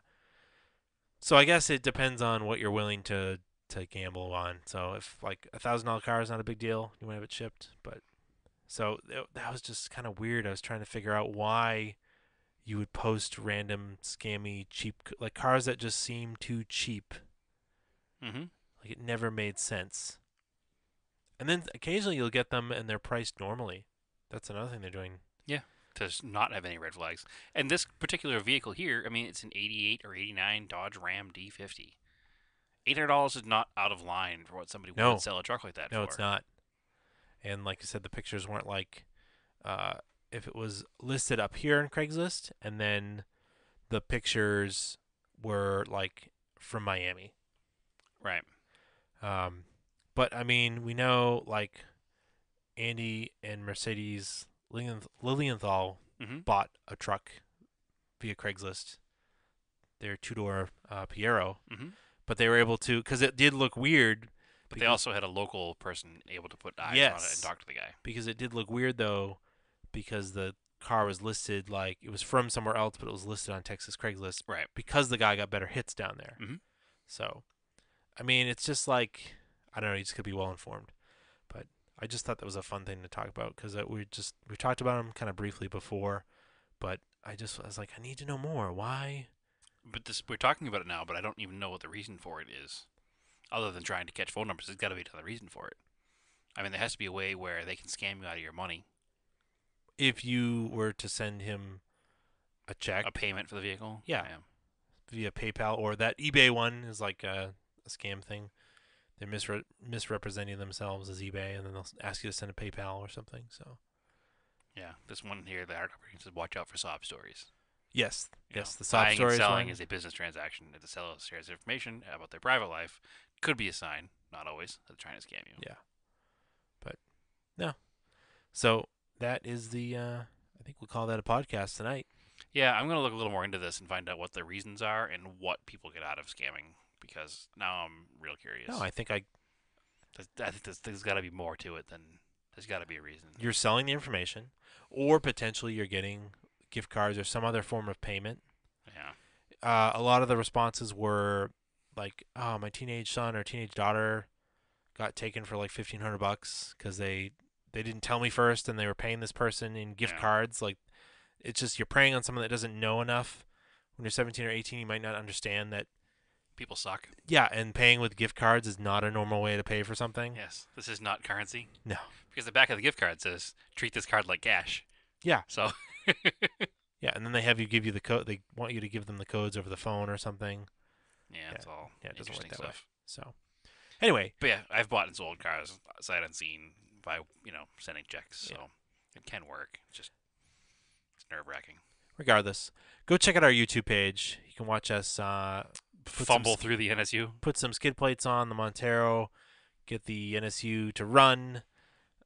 S1: so I guess it depends on what you're willing to gamble on. So if like $1,000 car is not a big deal, you want to have it shipped. But so that was just kind of weird. I was trying to figure out why you would post random scammy cheap like cars that just seem too cheap.
S2: Mm-hmm.
S1: Like it never made sense. And then occasionally you'll get them and they're priced normally. That's another thing they're doing.
S2: To not have any red flags. And this particular vehicle here, I mean, it's an 88 or 89 Dodge Ram D50. $800 is not out of line for what somebody
S1: No.
S2: would sell a truck like that for.
S1: No, it's not. And like I said, the pictures weren't like if it was listed up here on Craigslist and then the pictures were like from Miami.
S2: Right.
S1: But I mean, we know like Andy and Mercedes Lilienthal
S2: Mm-hmm.
S1: bought a truck via Craigslist. Their two-door Piero,
S2: Mm-hmm.
S1: but they were able to because it did look weird.
S2: But they also had a local person able to put eyes on it
S1: Yes.
S2: and talk to the guy.
S1: Because it did look weird though, because the car was listed like it was from somewhere else, but it was listed on Texas Craigslist
S2: Right.
S1: because the guy got better hits down there.
S2: Mhm.
S1: So, I mean, it's just like, I don't know, you just could be well informed. But I just thought that was a fun thing to talk about because we talked about them kind of briefly before, but I was like, I need to know more. Why?
S2: But we're talking about it now, but I don't even know what the reason for it is, other than trying to catch phone numbers. There's got to be another reason for it. I mean, there has to be a way where they can scam you out of your money,
S1: If you were to send him a check,
S2: a payment for the vehicle.
S1: Yeah. Via PayPal, or that eBay one is like a scam thing. They're misrepresenting themselves as eBay, and then they'll ask you to send a PayPal or something. So
S2: Yeah. This one here, the article says, "Watch out for sob stories."
S1: yes,
S2: You know,
S1: yes, the sob
S2: buying
S1: stories
S2: and selling
S1: one.
S2: is a business transaction. If the seller shares information about their private life, could be a sign, not always, that they're trying to scam you.
S1: Yeah, but no. So that is the. I think we'll call that a podcast tonight.
S2: Yeah, I'm gonna look a little more into this and find out what the reasons are and what people get out of scamming, because now I'm real curious.
S1: No, I think
S2: I think there's got to be more to it than there's got to be a reason.
S1: you're selling the information, or potentially you're getting gift cards or some other form of payment.
S2: Yeah.
S1: A lot of the responses were like, "Oh, my teenage son or teenage daughter got taken for like $1,500 because they didn't tell me first, and they were paying this person in gift
S2: Yeah.
S1: cards." Like, it's just you're preying on someone that doesn't know enough. When you're 17 or 18, you might not understand that.
S2: People suck.
S1: Yeah, and paying with gift cards is not a normal way to pay for something.
S2: Yes, this is not currency.
S1: No.
S2: Because the back of the gift card says, "Treat this card like cash."
S1: Yeah.
S2: So.
S1: Yeah, and then they have you give you the code. They want you to give them the codes over the phone or something.
S2: Yeah, it's all
S1: Yeah, it doesn't work
S2: interesting
S1: that way.
S2: stuff.
S1: So, anyway,
S2: But yeah, I've bought and sold cars sight unseen by sending checks, so
S1: Yeah.
S2: it can work. It's nerve wracking.
S1: regardless, go check out our YouTube page. You can watch us
S2: Fumble through the NSU.
S1: put some skid plates on the Montero, get the NSU to run.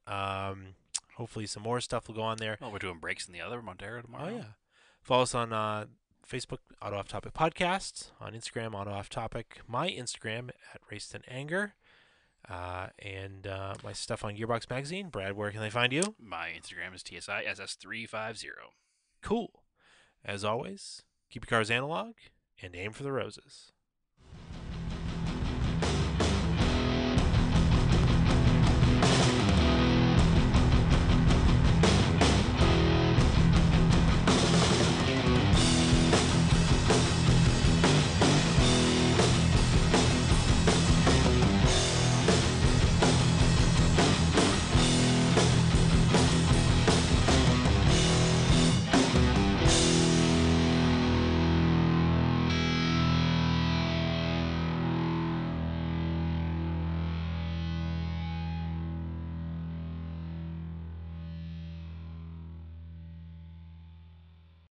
S1: Hopefully, some more stuff will go on there.
S2: Well, we're doing breaks in the other Montero tomorrow.
S1: Oh yeah, follow us on Facebook, Auto Off Topic Podcast, on Instagram, Auto Off Topic. My Instagram at Raced Anger, and my stuff on Gearbox Magazine. Brad, where can they find you?
S2: My Instagram is TSISS350.
S1: Cool. As always, keep your cars analog and aim for the roses.